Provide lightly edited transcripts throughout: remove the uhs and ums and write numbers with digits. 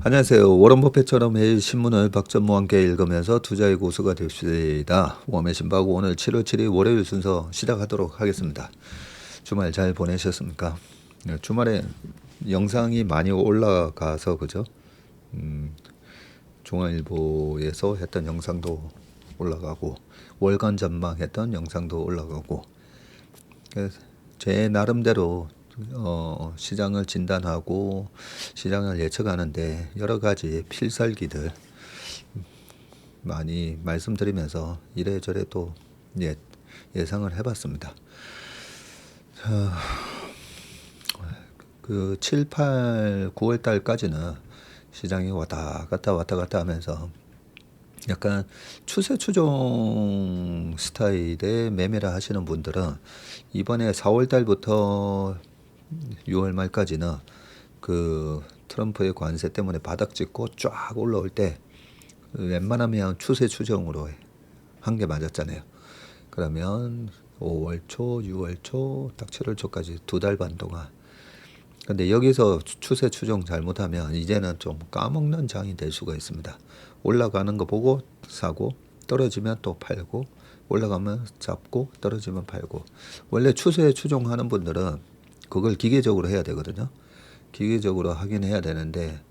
안녕하세요. 워런 버핏처럼 매일 신문을 박전무와 함께 읽으면서 투자의 고수가 됩시다. 웜의 신바고 오늘 7월 7일 월요일 순서 시작하도록 하겠습니다. 주말 잘 보내셨습니까? 네, 주말에 영상이 많이 올라가서 그죠? 중앙일보에서 했던 영상도 올라가고 월간 전망했던 영상도 올라가고 그래서 제 나름대로 시장을 진단하고 시장을 예측하는데 여러 가지 필살기들 많이 말씀드리면서 이래저래 또 예상을 해봤습니다. 그 7, 8, 9월 달까지는 시장이 왔다 갔다 하면서 약간 추세 추종 스타일의 매매를 하시는 분들은 이번에 4월 달부터 6월 말까지는 그 트럼프의 관세 때문에 바닥 찍고 쫙 올라올 때 웬만하면 추세 추정으로 한 게 맞았잖아요. 그러면 5월 초, 6월 초, 딱 7월 초까지 2달 반 동안. 근데 여기서 추세 추정 잘못하면 이제는 좀 까먹는 장이 될 수가 있습니다. 올라가는 거 보고 사고 떨어지면 또 팔고 올라가면 잡고 떨어지면 팔고. 원래 추세 추종하는 분들은 그걸 기계적으로 해야 되거든요. 기계적으로 하긴 해야 되는데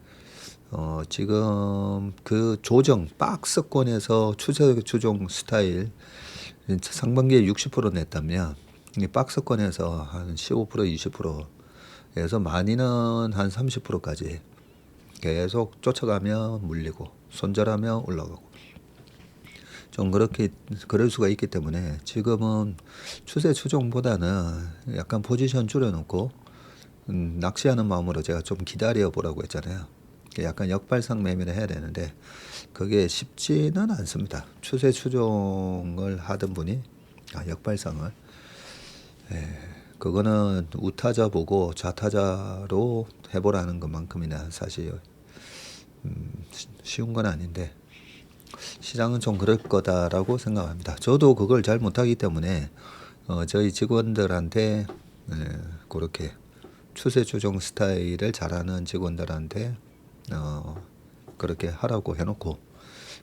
지금 그 조정 박스권에서 추세 추종 스타일 상반기에 60% 냈다면 이 박스권에서 한 15% 20%에서 많이는 한 30%까지 계속 쫓아가면 물리고 손절하면 올라가고 좀 그렇게 그럴 수가 있기 때문에 지금은 추세 추종보다는 약간 포지션 줄여놓고 낚시하는 마음으로 제가 좀 기다려 보라고 했잖아요. 약간 역발상 매매를 해야 되는데 그게 쉽지는 않습니다. 추세 추종을 하던 분이 역발상을 그거는 우타자 보고 좌타자로 해보라는 것만큼이나 사실 쉬운 건 아닌데 시장은 좀 그럴 거다라고 생각합니다. 저도 그걸 잘 못하기 때문에 저희 직원들한테 그렇게 추세 추종 스타일을 잘하는 직원들한테 그렇게 하라고 해놓고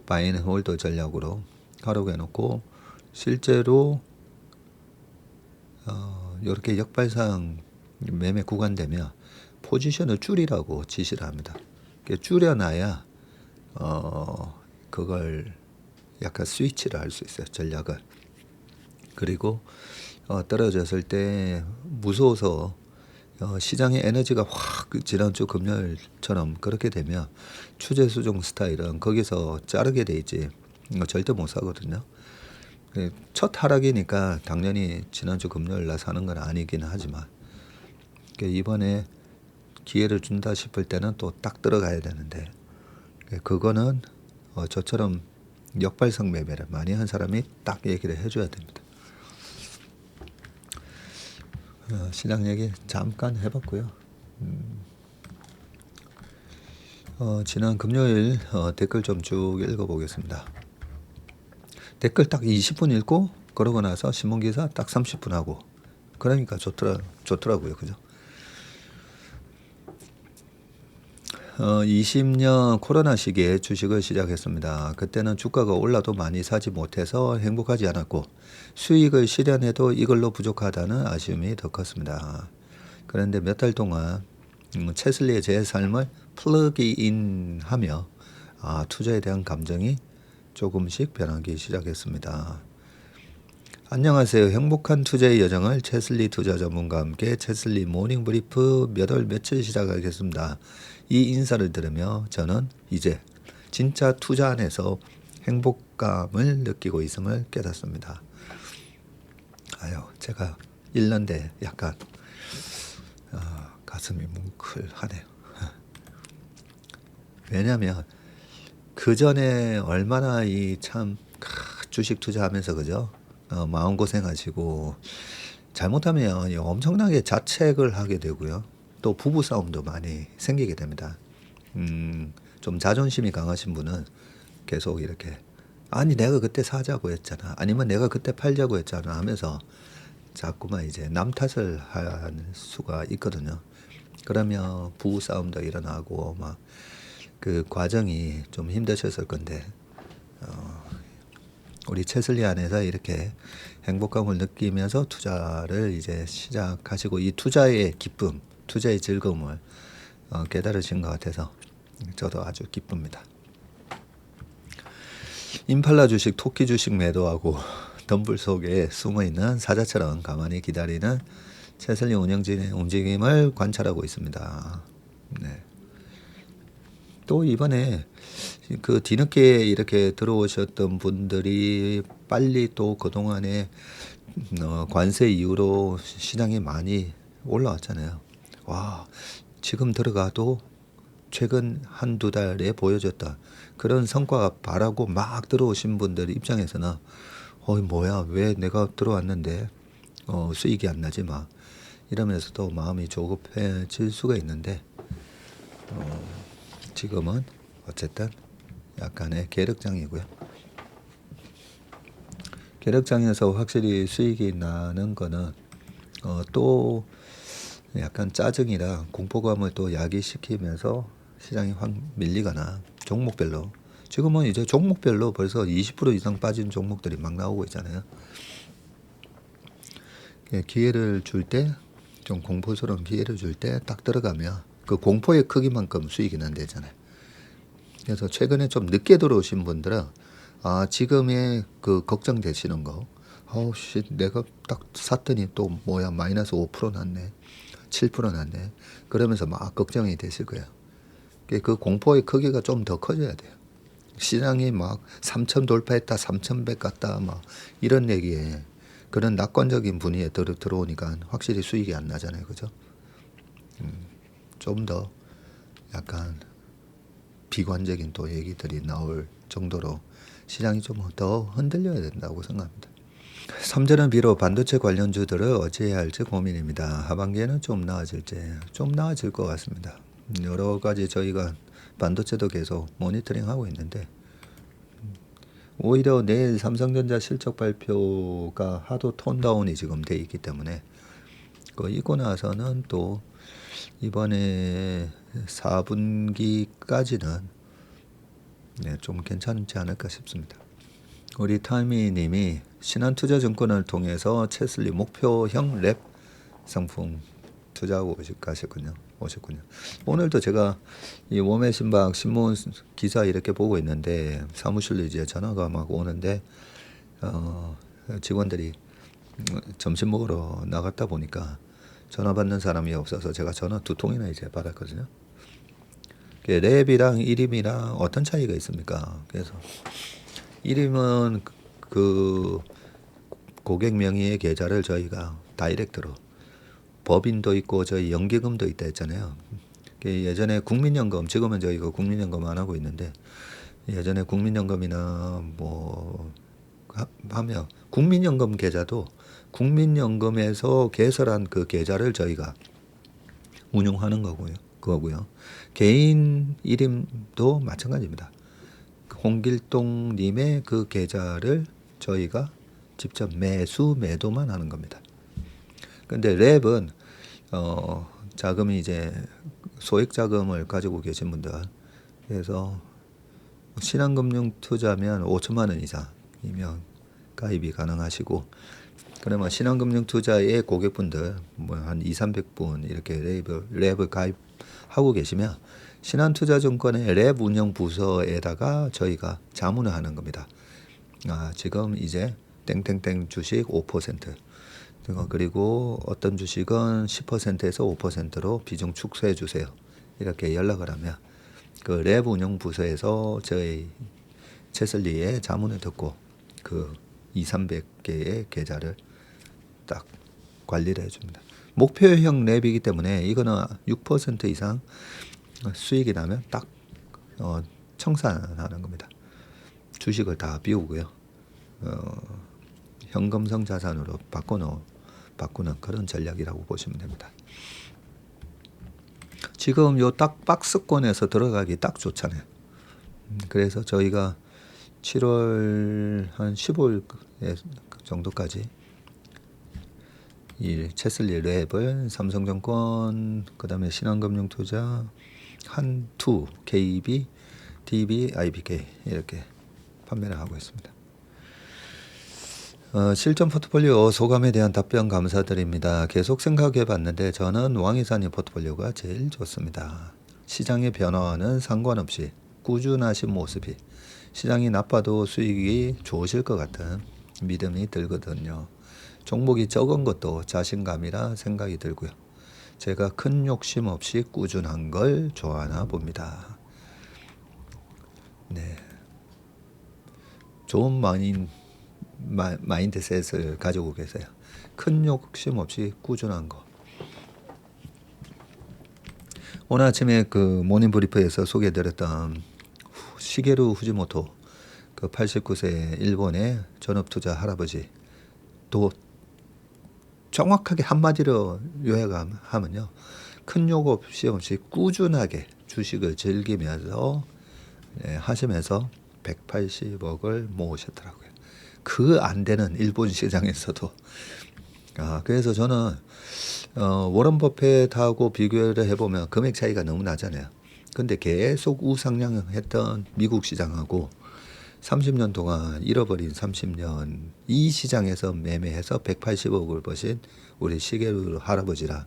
바이앤홀더 전략으로 하라고 해놓고 실제로 이렇게 역발상 매매 구간되면 포지션을 줄이라고 지시를 합니다. 줄여놔야 그걸 약간 스위치를 할 수 있어요. 전략을. 그리고 떨어졌을 때 무서워서 시장의 에너지가 확 지난주 금요일처럼 그렇게 되면 추세 수종 스타일은 거기서 자르게 돼 있지 절대 못 사거든요. 첫 하락이니까 당연히 지난주 금요일 날 사는 건 아니긴 하지만 이번에 기회를 준다 싶을 때는 또 딱 들어가야 되는데 그거는 저처럼 역발상 매매를 많이 한 사람이 딱 얘기를 해줘야 됩니다. 시장 얘기 잠깐 해봤고요. 지난 금요일 댓글 좀 쭉 읽어보겠습니다. 댓글 딱 20분 읽고 그러고 나서 신문기사 딱 30분 하고 그러니까 좋더라고요. 그죠? 20년 코로나 시기에 주식을 시작했습니다. 그때는 주가가 올라도 많이 사지 못해서 행복하지 않았고 수익을 실현해도 이걸로 부족하다는 아쉬움이 더 컸습니다. 그런데 몇 달 동안 체슬리의 제 삶을 플러그인하며 투자에 대한 감정이 조금씩 변하기 시작했습니다. 안녕하세요. 행복한 투자의 여정을 체슬리 투자 전문가와 함께 체슬리 모닝 브리프 몇 월 며칠 시작하겠습니다. 이 인사를 들으며 저는 이제 진짜 투자 안에서 행복감을 느끼고 있음을 깨닫습니다. 제가 읽는데 약간 가슴이 뭉클하네요. 왜냐하면 그 전에 얼마나 이 참 주식 투자하면서 그죠? 마음고생하시고 잘못하면 엄청나게 자책을 하게 되고요. 또 부부싸움도 많이 생기게 됩니다. 좀 자존심이 강하신 분은 계속 이렇게 아니 내가 그때 사자고 했잖아. 아니면 내가 그때 팔자고 했잖아 하면서 자꾸만 이제 남 탓을 할 수가 있거든요. 그러면 부부싸움도 일어나고 막 그 과정이 좀 힘드셨을 건데 우리 채슬리 안에서 이렇게 행복감을 느끼면서 투자를 이제 시작하시고 이 투자의 기쁨, 투자의 즐거움을 깨달으신 것 같아서 저도 아주 기쁩니다. 임팔라 주식, 토끼 주식 매도하고 덤불 속에 숨어있는 사자처럼 가만히 기다리는 채슬리 운영진의 움직임을 관찰하고 있습니다. 네. 또 이번에 그 뒤늦게 이렇게 들어오셨던 분들이 빨리 또 그동안에 관세 이후로 시장이 많이 올라왔잖아요. 와, 지금 들어가도 최근 한두 달에 보여줬던 그런 성과가 바라고 막 들어오신 분들 입장에서는 뭐야, 왜 내가 들어왔는데 수익이 안 나지 막 이러면서도 마음이 조급해질 수가 있는데 지금은 어쨌든 약간의 계력장이고요. 계력장에서 확실히 수익이 나는 거는 또 약간 짜증이랑 공포감을 또 야기시키면서 시장이 확 밀리거나 종목별로 지금은 이제 종목별로 벌써 20% 이상 빠진 종목들이 막 나오고 있잖아요. 기회를 줄 때 좀 공포스러운 기회를 줄 때 딱 들어가면 그 공포의 크기만큼 수익이 난대잖아요. 그래서 최근에 좀 늦게 들어오신 분들은 지금의 그 걱정되시는 거 내가 딱 샀더니 또 뭐야 마이너스 5% 났네 7% 났네 그러면서 막 걱정이 되실 거예요. 그 공포의 크기가 좀 더 커져야 돼요. 시장이 막 3,000 돌파했다 3,100 갔다 막 이런 얘기에 그런 낙관적인 분위기에 들어오니까 확실히 수익이 안 나잖아요. 그죠? 좀 더 약간 비관적인 또 얘기들이 나올 정도로 시장이 좀 더 흔들려야 된다고 생각합니다. 삼재는 비록 반도체 관련주들을 어찌해야 할지 고민입니다. 하반기에는 좀 나아질 것 같습니다. 여러 가지 저희가 반도체도 계속 모니터링하고 있는데 오히려 내일 삼성전자 실적 발표가 하도 톤다운이 지금 돼 있기 때문에 이고 나서는 또 이번에 4분기까지는 좀 괜찮지 않을까 싶습니다. 우리 타미님이 신한투자증권을 통해서 채슬리 목표형 랩 상품 투자하고 오셨군요. 오늘도 제가 이 웜의 신박 신문 기사 이렇게 보고 있는데 사무실로 이제 전화가 막 오는데 직원들이 점심 먹으러 나갔다 보니까 전화 받는 사람이 없어서 제가 전화 2통이나 이제 받았거든요. 랩이랑 이름이랑 어떤 차이가 있습니까? 그래서 이름은 그 고객 명의의 계좌를 저희가 다이렉트로 법인도 있고 저희 연기금도 있다 했잖아요. 예전에 국민연금 지금은 저희가 국민연금 안 하고 있는데 예전에 국민연금이나 뭐 하면 국민연금 계좌도 국민연금에서 개설한 그 계좌를 저희가 운용하는 거고요. 개인 이름도 마찬가지입니다. 홍길동님의 그 계좌를 저희가 직접 매도만 하는 겁니다. 근데 랩은 자금이 이제 소액 자금을 가지고 계신 분들 그래서 신한금융 투자면 5천만 원 이상이면 가입이 가능하시고 그러면 신한금융 투자의 고객분들 뭐 한 200~300분 이렇게 랩을 가입하고 계시면 신한투자증권의 랩 운영 부서에다가 저희가 자문을 하는 겁니다. 지금 이제 땡땡땡 주식 5% 그리고 어떤 주식은 10%에서 5%로 비중 축소해 주세요. 이렇게 연락을 하면 그 랩 운영 부서에서 저희 채슬리의 자문을 듣고 그 200~300개의 계좌를 딱 관리를 해줍니다. 목표형 랩이기 때문에 이거는 6% 이상 수익이 나면 딱 청산하는 겁니다. 주식을 다 비우고요. 현금성 자산으로 바꾸는 그런 전략이라고 보시면 됩니다. 지금 요 딱 박스권에서 들어가기 딱 좋잖아요. 그래서 저희가 7월 한 15일 정도까지 이 채슬리 랩을 삼성증권 그다음에 신한금융투자 한투, KB, DB, IBK 이렇게 판매를 하고 있습니다. 실전 포트폴리오 소감에 대한 답변 감사드립니다. 계속 생각해 봤는데 저는 왕이사님 포트폴리오가 제일 좋습니다. 시장의 변화와는 상관없이 꾸준하신 모습이 시장이 나빠도 수익이 좋으실 것 같은 믿음이 들거든요. 종목이 적은 것도 자신감이라 생각이 들고요. 제가 큰 욕심 없이 꾸준한 걸 좋아하나 봅니다. 네, 좋은 마인드셋을 가지고 계세요. 큰 욕심 없이 꾸준한 거. 오늘 아침에 그 모닝 브리프에서 소개해드렸던 시게루 후지모토 그 89세 일본의 전업투자 할아버지 또 정확하게 한마디로 요약하면요. 큰 욕심 없이 꾸준하게 주식을 즐기면서 하시면서 180억을 모으셨더라고요. 그 안 되는 일본 시장에서도. 그래서 저는 워런 버핏하고 비교를 해보면 금액 차이가 너무 나잖아요. 근데 계속 우상향했던 미국 시장하고 30년 동안 잃어버린 30년 이 시장에서 매매해서 180억을 버신 우리 시게루 할아버지라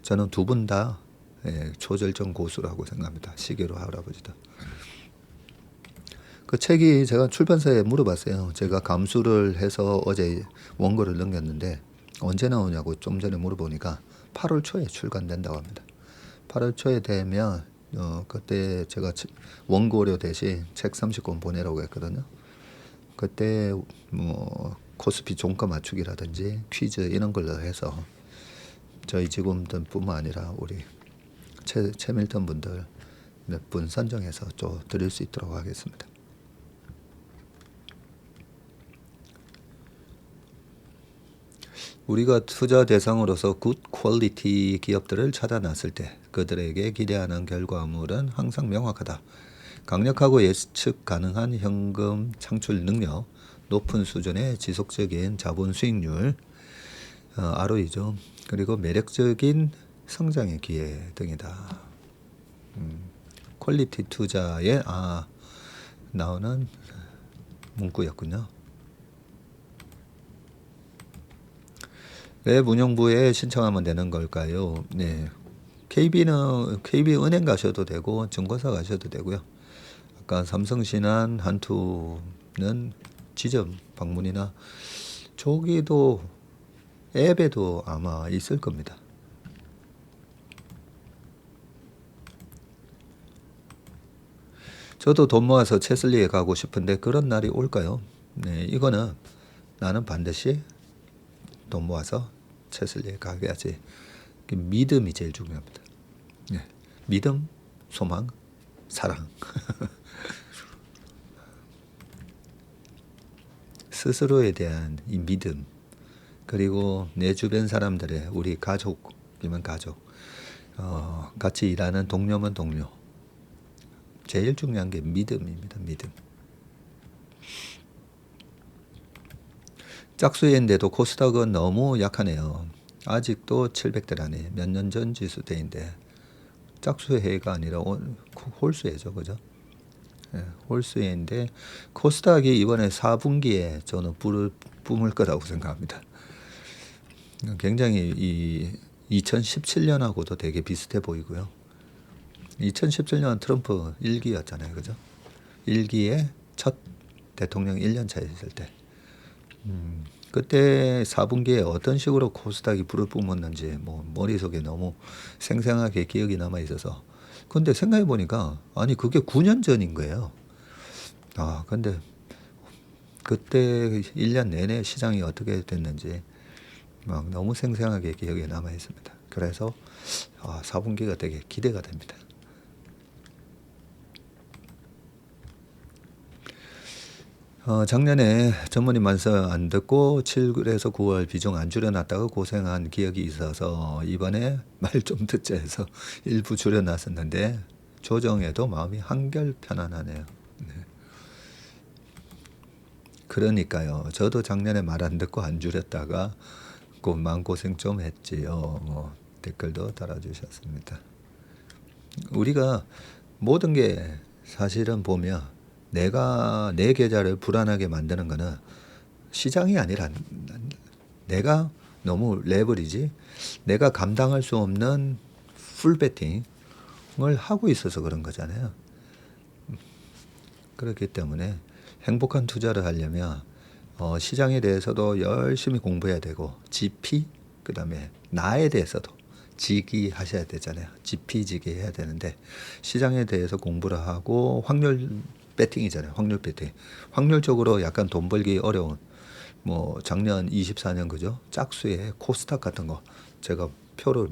저는 두 분 다 초절정 고수라고 생각합니다. 시게루 할아버지도. 그 책이 제가 출판사에 물어봤어요. 제가 감수를 해서 어제 원고를 넘겼는데 언제 나오냐고 좀 전에 물어보니까 8월 초에 출간된다고 합니다. 8월 초에 되면 그때 제가 원고료 대신 책 30권 보내라고 했거든요. 그때 뭐 코스피 종가 맞추기라든지 퀴즈 이런 걸로 해서 저희 직원들뿐만 아니라 우리 최밀턴 분들 몇 분 선정해서 좀 드릴 수 있도록 하겠습니다. 우리가 투자 대상으로서 굿 퀄리티 기업들을 찾아놨을 때 그들에게 기대하는 결과물은 항상 명확하다. 강력하고 예측 가능한 현금 창출 능력, 높은 수준의 지속적인 자본 수익률, ROE죠. 그리고 매력적인 성장의 기회 등이다. 퀄리티 투자에 나오는 문구였군요. 웹 운영부에 신청하면 되는 걸까요? 네. KB은행 가셔도 되고 증권사 가셔도 되고요. 아까 삼성신한 한투는 지점 방문이나 저기도 앱에도 아마 있을 겁니다. 저도 돈 모아서 체슬리에 가고 싶은데 그런 날이 올까요? 네, 이거는 나는 반드시 돈 모아서 체슬리에 가야지. 믿음이 제일 중요합니다. 네. 믿음, 소망, 사랑. 스스로에 대한 이 믿음, 그리고 내 주변 사람들의 우리 가족이면 가족, 같이 일하는 동료면 동료. 제일 중요한 게 믿음입니다. 믿음. 짝수인데도 코스닥은 너무 약하네요. 아직도 700대 안에 몇 년 전 지수대인데 짝수해가 아니라 홀수해죠, 그죠? 네, 홀수해인데 코스닥이 이번에 4분기에 저는 불을 뿜을 거라고 생각합니다. 굉장히 이 2017년하고도 되게 비슷해 보이고요. 2017년 트럼프 1기였잖아요, 그죠? 1기에 첫 대통령 1년 차 있을 때. 그때 4분기에 어떤 식으로 코스닥이 불을 뿜었는지 뭐 머릿속에 너무 생생하게 기억이 남아 있어서 근데 생각해 보니까 아니 그게 9년 전인 거예요. 근데 그때 1년 내내 시장이 어떻게 됐는지 막 너무 생생하게 기억에 남아 있습니다. 그래서 4분기가 되게 기대가 됩니다. 작년에 전문의 말씀 안 듣고 7에서 9월 비중 안 줄여놨다가 고생한 기억이 있어서 이번에 말 좀 듣자 해서 일부 줄여놨었는데 조정해도 마음이 한결 편안하네요. 네. 그러니까요. 저도 작년에 말 안 듣고 안 줄였다가 마음고생 좀 했지요. 댓글도 달아주셨습니다. 우리가 모든 게 사실은 보면 내가 내 계좌를 불안하게 만드는 거는 시장이 아니라 내가 너무 레버리지, 내가 감당할 수 없는 풀 베팅을 하고 있어서 그런 거잖아요. 그렇기 때문에 행복한 투자를 하려면 시장에 대해서도 열심히 공부해야 되고, GP, 그다음에 나에 대해서도 지기하셔야 되잖아요. GP지기 해야 되는데, 시장에 대해서 공부를 하고, 확률 배팅이잖아요. 확률 배팅. 확률적으로 약간 돈 벌기 어려운, 뭐 작년 24년 그죠? 짝수의 코스닥 같은 거 제가 표를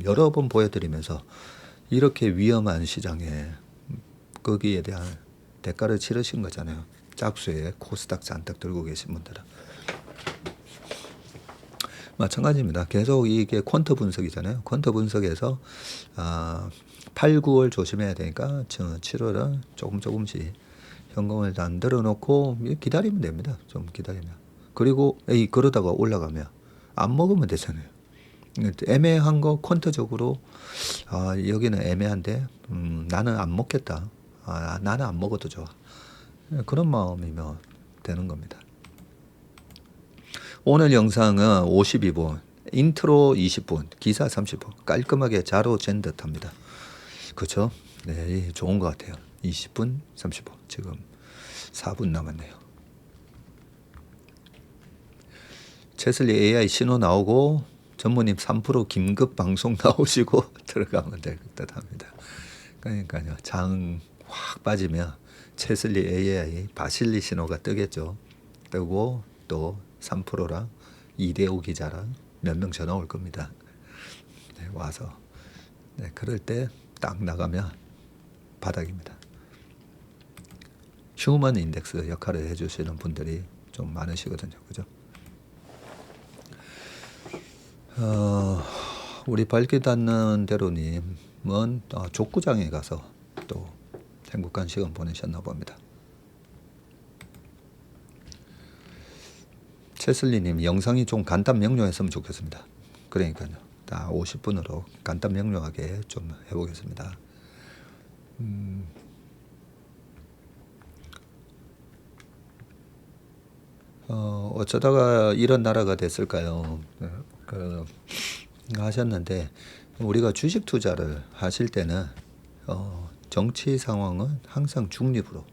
여러 번 보여드리면서, 이렇게 위험한 시장에 거기에 대한 대가를 치르신 거잖아요. 짝수에 코스닥 잔뜩 들고 계신 분들은. 마찬가지입니다. 계속 이게 퀀트 분석이잖아요. 퀀트 분석에서 8, 9월 조심해야 되니까 7월은 조금씩 현금을 만들어 놓고 기다리면 됩니다. 좀 기다리면. 그리고 그러다가 올라가면 안 먹으면 되잖아요. 애매한 거 퀀트적으로 여기는 애매한데 나는 안 먹겠다. 나는 안 먹어도 좋아. 그런 마음이면 되는 겁니다. 오늘 영상은 52분, 인트로 20분, 기사 30분 깔끔하게 자로 잰 듯합니다. 그렇죠? 네, 좋은 것 같아요. 20분, 30분 지금 4분 남았네요. 채슬리 AI 신호 나오고 전무님 3% 긴급 방송 나오시고 들어가면 될 듯합니다. 그러니까요, 장 확 빠지면 채슬리 AI 바실리 신호가 뜨겠죠. 뜨고 또 3%랑 이대호 기자랑 몇 명 전화 올 겁니다. 네, 와서 그럴 때 딱 나가면 바닥입니다. 휴먼 인덱스 역할을 해주시는 분들이 좀 많으시거든요. 그죠? 우리 밝게 닿는 대로님은 족구장에 가서 또 행복한 시간 보내셨나 봅니다. 채슬리님, 영상이 좀 간단 명료했으면 좋겠습니다. 그러니까요, 다 50분으로 간단 명료하게 좀 해보겠습니다. 어쩌다가 이런 나라가 됐을까요? 하셨는데, 우리가 주식 투자를 하실 때는 정치 상황은 항상 중립으로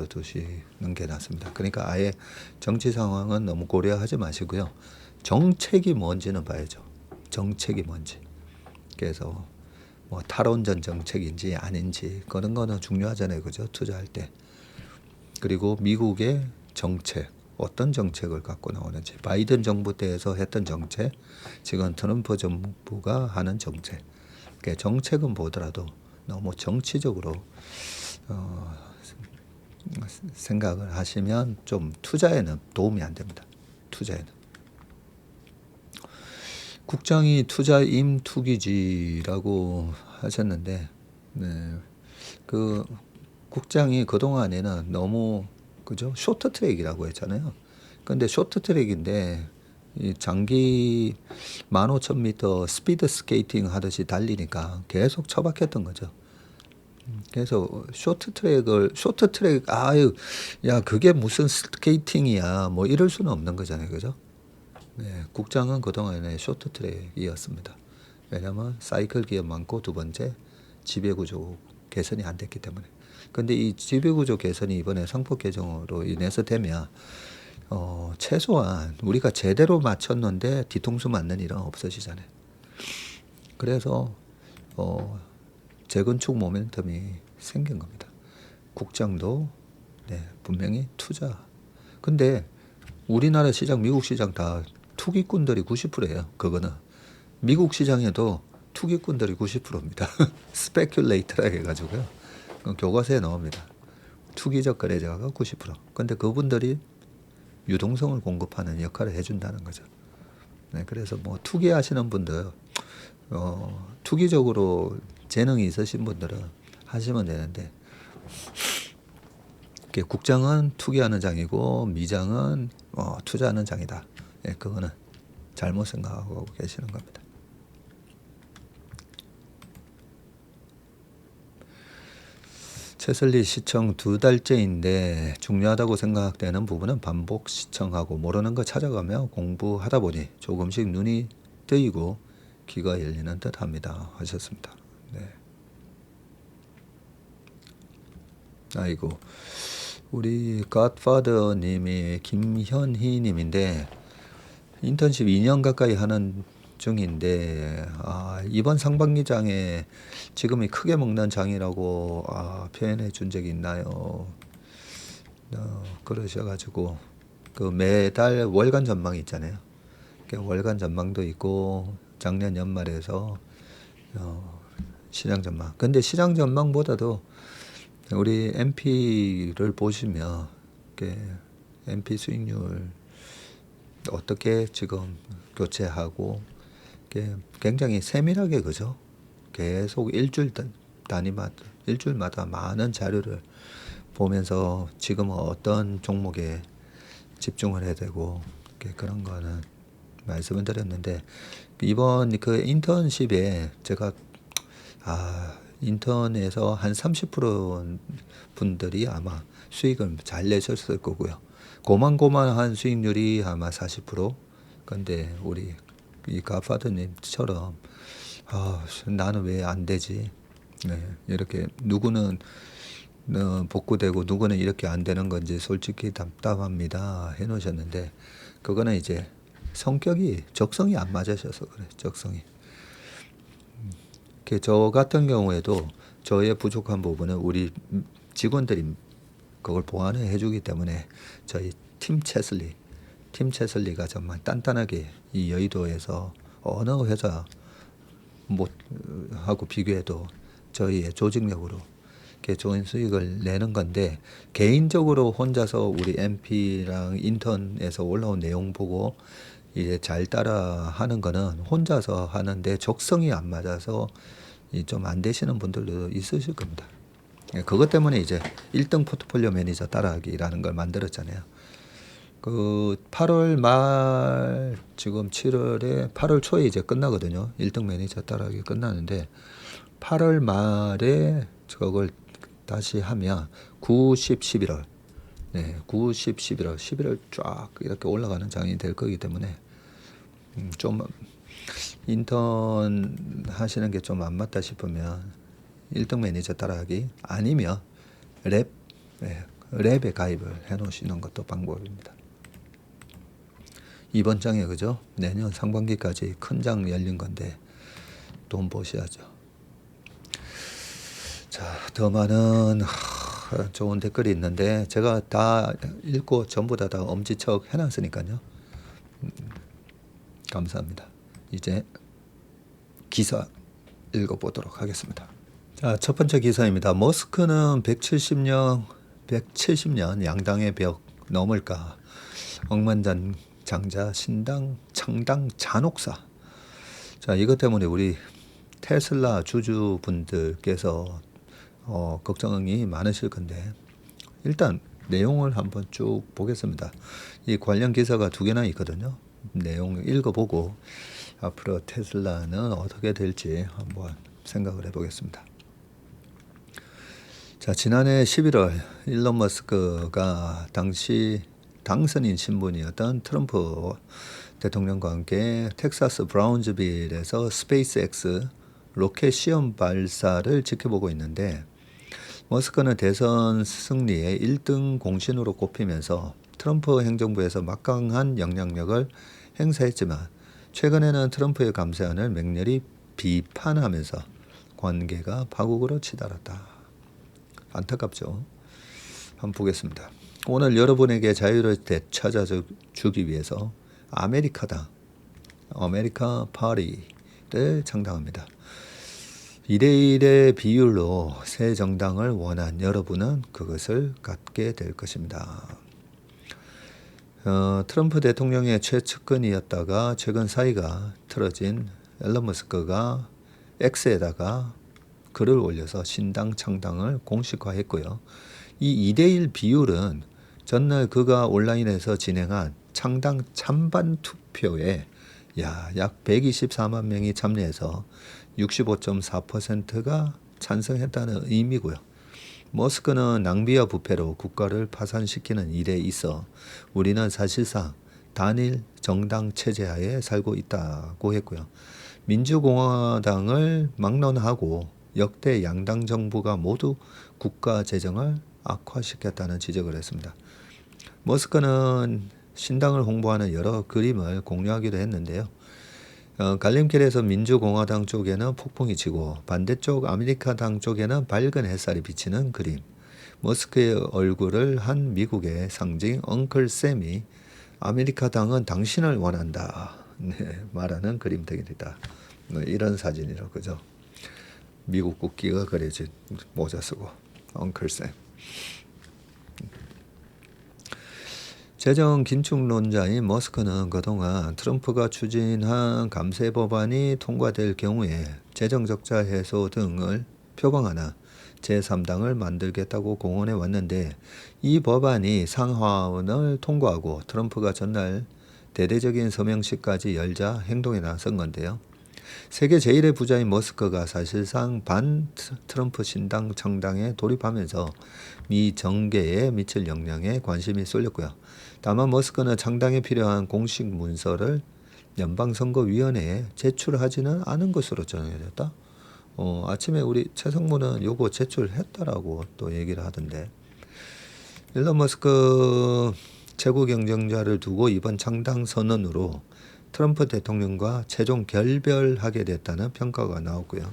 두시는 게 낫습니다. 그러니까 아예 정치 상황은 너무 고려하지 마시고요. 정책이 뭔지는 봐야죠. 정책이 뭔지. 그래서 뭐 탈원전 정책인지 아닌지 그런 거는 중요하잖아요. 그죠? 투자할 때. 그리고 미국의 정책, 어떤 정책을 갖고 나오는지, 바이든 정부 때에서 했던 정책, 지금 트럼프 정부가 하는 정책. 그러니까 정책은 보더라도 너무 정치적으로 생각을 하시면 좀 투자에는 도움이 안 됩니다. 투자에는. 국장이 투자 임투기지라고 하셨는데, 그 국장이 그동안에는 너무 그죠? 쇼트트랙이라고 했잖아요. 근데 쇼트트랙인데 이 장기 15,000m 스피드 스케이팅 하듯이 달리니까 계속 처박혔던 거죠. 그래서 쇼트트랙 아유 야 그게 무슨 스케이팅이야 뭐 이럴 수는 없는 거잖아요. 그죠? 네, 국장은 그동안에 쇼트트랙이었습니다. 왜냐하면 사이클 기업 많고, 두 번째 지배구조 개선이 안 됐기 때문에. 근데 이 지배구조 개선이 이번에 상법 개정으로 인해서 되면 최소한 우리가 제대로 맞췄는데 뒤통수 맞는 일은 없어지잖아요. 그래서 재건축 모멘텀이 생긴 겁니다. 국장도 분명히 투자. 근데 우리나라 시장, 미국 시장 다 투기꾼들이 90%예요. 그거는 미국 시장에도 투기꾼들이 90%입니다. 스페큘레이터라 해가지고요. 교과서에 나옵니다. 투기적 거래자가 90%. 근데 그분들이 유동성을 공급하는 역할을 해준다는 거죠. 네, 그래서 뭐 투기하시는 분들, 투기적으로 재능이 있으신 분들은 하시면 되는데, 국장은 투기하는 장이고 미장은 투자하는 장이다. 예, 그거는 잘못 생각하고 계시는 겁니다. 채슬리 시청 2달째인데 중요하다고 생각되는 부분은 반복 시청하고 모르는 거 찾아가며 공부하다 보니 조금씩 눈이 뜨이고 귀가 열리는 듯합니다. 하셨습니다. 네. 아이고, 우리 갓파더님이 김현희님인데 인턴십 2년 가까이 하는 중인데 이번 상반기장에 지금이 크게 먹는 장이라고 표현해 준 적이 있나요? 그러셔가지고 그 매달 월간 전망이 있잖아요. 월간 전망도 있고 작년 연말에서 시장 전망. 근데 시장 전망보다도 우리 MP를 보시면 MP 수익률 어떻게 지금 교체하고 굉장히 세밀하게 그죠? 계속 일주일마다 많은 자료를 보면서 지금은 어떤 종목에 집중을 해야 되고 그런 거는 말씀을 드렸는데 이번 그 인턴십에 제가 인턴에서 한 30% 분들이 아마 수익을 잘 내셨을 거고요. 고만고만한 수익률이 아마 40%. 근데 우리 이 가파드님처럼 나는 왜 안 되지? 네, 이렇게 누구는 복구되고 누구는 이렇게 안 되는 건지 솔직히 답답합니다. 해놓으셨는데 그거는 이제 적성이 안 맞으셔서 그래. 적성이. 저 같은 경우에도 저의 부족한 부분은 우리 직원들이 그걸 보완을 해주기 때문에 저희 팀 채슬리가 정말 단단하게 이 여의도에서 어느 회사 하고 비교해도 저희의 조직력으로 이렇게 좋은 수익을 내는 건데 개인적으로 혼자서 우리 MP랑 인턴에서 올라온 내용 보고 이제 잘 따라 하는 거는 혼자서 하는데 적성이 안 맞아서 좀 안 되시는 분들도 있으실 겁니다. 그것 때문에 이제 1등 포트폴리오 매니저 따라하기라는 걸 만들었잖아요. 그 8월 말 지금 7월에 8월 초에 이제 끝나거든요. 1등 매니저 따라하기 끝나는데 8월 말에 저걸 다시 하면 9, 10, 11월 네, 9, 10, 11월 쫙 이렇게 올라가는 장이 될 거기 때문에 좀 인턴 하시는 게 좀 안 맞다 싶으면 1등 매니저 따라하기 아니면 랩에 가입을 해 놓으시는 것도 방법입니다. 이번 장에 그죠? 내년 상반기까지 큰 장 열린 건데 돈 보셔야죠. 자, 더 많은 좋은 댓글이 있는데 제가 다 읽고 전부 다 엄지척 해놨으니까요. 감사합니다. 이제 기사 읽어보도록 하겠습니다. 자, 첫 번째 기사입니다. 머스크는 170년 양당의 벽 넘을까? 억만장자 창당 잔혹사. 자, 이것 때문에 우리 테슬라 주주분들께서 걱정이 많으실 건데 일단 내용을 한번 쭉 보겠습니다. 이 관련 기사가 2개나 있거든요. 내용 읽어보고 앞으로 테슬라는 어떻게 될지 한번 생각을 해보겠습니다. 자, 지난해 11월 일론 머스크가 당시 당선인 신분이었던 트럼프 대통령과 함께 텍사스 브라운즈빌에서 스페이스X 로켓 시험 발사를 지켜보고 있는데 머스크는 대선 승리의 1등 공신으로 꼽히면서 트럼프 행정부에서 막강한 영향력을 행사했지만 최근에는 트럼프의 감사안을 맹렬히 비판하면서 관계가 파국으로 치달았다. 안타깝죠. 한번 보겠습니다. 오늘 여러분에게 자유를 되찾아주기 위해서 아메리카 파리를 창당합니다. 2대1의 비율로 새 정당을 원한 여러분은 그것을 갖게 될 것입니다. 트럼프 대통령의 최측근이었다가 최근 사이가 틀어진 일론 머스크가 X에다가 글을 올려서 신당 창당을 공식화했고요. 이 2대1 비율은 전날 그가 온라인에서 진행한 창당 찬반 투표에 약 124만 명이 참여해서 65.4%가 찬성했다는 의미고요. 머스크는 낭비와 부패로 국가를 파산시키는 일에 있어 우리는 사실상 단일 정당 체제하에 살고 있다고 했고요. 민주공화당을 막론하고 역대 양당 정부가 모두 국가 재정을 악화시켰다는 지적을 했습니다. 머스크는 신당을 홍보하는 여러 그림을 공유하기도 했는데요. 갈림길에서 민주공화당 쪽에는 폭풍이 치고 반대쪽 아메리카당 쪽에는 밝은 햇살이 비치는 그림. 머스크의 얼굴을 한 미국의 상징 엉클 샘이 아메리카당은 당신을 원한다. 네, 말하는 그림들이다. 이런 사진이라 그죠. 미국 국기가 그려진 모자 쓰고 엉클 샘. 재정 긴축론자인 머스크는 그동안 트럼프가 추진한 감세 법안이 통과될 경우에 재정 적자 해소 등을 표방하는 제3당을 만들겠다고 공언해 왔는데 이 법안이 상하원을 통과하고 트럼프가 전날 대대적인 서명식까지 열자 행동에 나선 건데요. 세계 제1의 부자인 머스크가 사실상 반 트럼프 신당 창당에 돌입하면서 미 정계에 미칠 영향에 관심이 쏠렸고요. 다만 머스크는 창당에 필요한 공식 문서를 연방선거위원회에 제출하지는 않은 것으로 전해졌다. 아침에 우리 최성무는 요거 제출했다라고 또 얘기를 하던데. 일론 머스크 최고 경쟁자를 두고 이번 창당 선언으로 트럼프 대통령과 최종 결별하게 됐다는 평가가 나왔고요.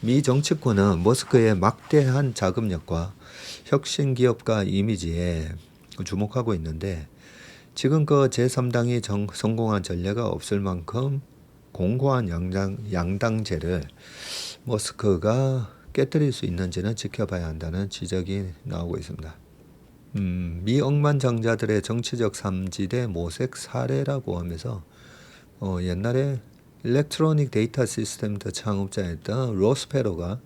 미 정치권은 머스크의 막대한 자금력과 혁신 기업가 이미지에 주목하고 있는데 지금껏 제3당이 성공한 전례가 없을 만큼 공고한 양당제를 머스크가 깨뜨릴 수 있는지는 지켜봐야 한다는 지적이 나오고 있습니다. 미 억만장자들의 정치적 삼지대 모색 사례라고 하면서 옛날에 일렉트로닉 데이터 시스템 창업자였던 로스페로가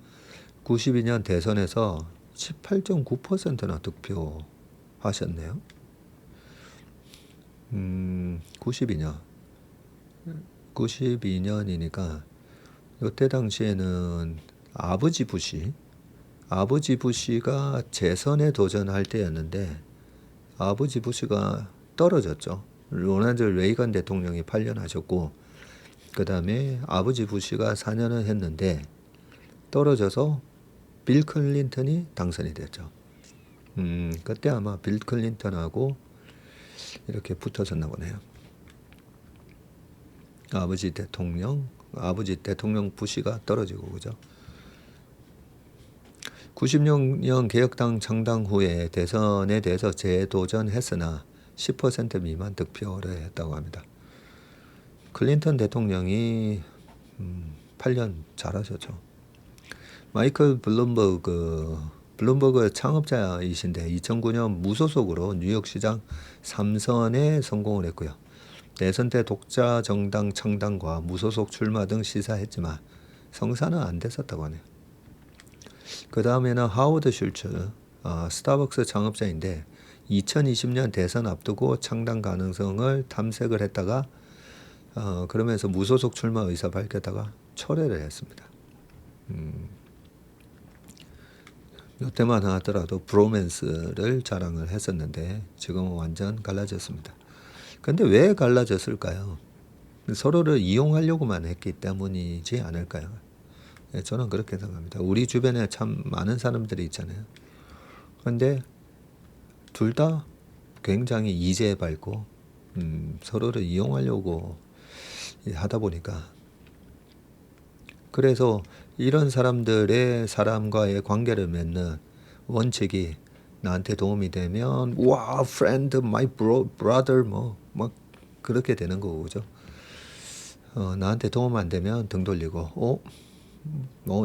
92년 대선에서 18.9%나 득표하셨네요. 92년이니까 이때 당시에는 아버지 부시가 재선에 도전할 때였는데 아버지 부시가 떨어졌죠. 로널드 레이건 대통령이 8년 하셨고 그 다음에 아버지 부시가 4년을 했는데 떨어져서 빌 클린턴이 당선이 됐죠. 그때 아마 빌 클린턴하고 이렇게 붙어졌나 보네요. 아버지 대통령 부시가 떨어지고 그죠. 96년 개혁당 창당 후에 대선에 대해서 재도전했으나 10% 미만 득표를 했다고 합니다. 클린턴 대통령이 8년 잘하셨죠. 마이클 블룸버그 창업자이신데 2009년 무소속으로 뉴욕시장 3선에 성공을 했고요. 대선 때 독자 정당 창당과 무소속 출마 등 시사했지만 성사는 안 됐었다고 하네요. 그 다음에는 하워드 슐츠, 스타벅스 창업자인데 2020년 대선 앞두고 창당 가능성을 탐색을 했다가 그러면서 무소속 출마 의사 밝혔다가 철회를 했습니다. 이때만 하더라도 브로맨스를 자랑을 했었는데 지금은 완전 갈라졌습니다. 근데 왜 갈라졌을까요? 서로를 이용하려고만 했기 때문이지 않을까요? 저는 그렇게 생각합니다. 우리 주변에 참 많은 사람들이 있잖아요. 근데 둘 다 굉장히 이제 밝고 서로를 이용하려고 하다 보니까 그래서 이런 사람과의 관계를 맺는 원칙이 나한테 도움이 되면 와 friend, my brother 막 그렇게 되는 거고 그죠. 나한테 도움 안 되면 등 돌리고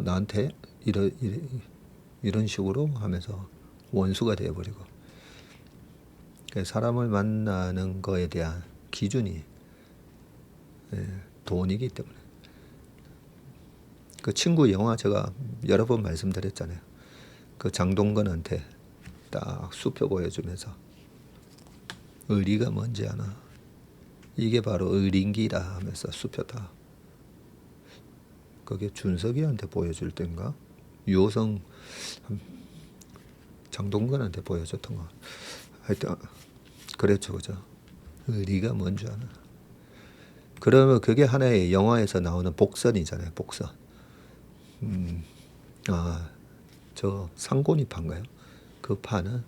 나한테 이런 식으로 하면서 원수가 되어버리고 사람을 만나는 거에 대한 기준이 돈이기 때문에 그 친구 영화 제가 여러 번 말씀드렸잖아요. 그 장동건한테 딱 수표 보여주면서 의리가 뭔지 아나? 이게 바로 의린기다 하면서 수표다. 그게 준석이한테 보여줄 때인가? 유호성 장동건한테 보여줬던 거. 하여튼 그랬죠, 그죠? 네가 뭔 줄 아나? 그러면 그게 하나의 영화에서 나오는 복선이잖아요, 복선. 아, 저 상고니파인가요? 그 파는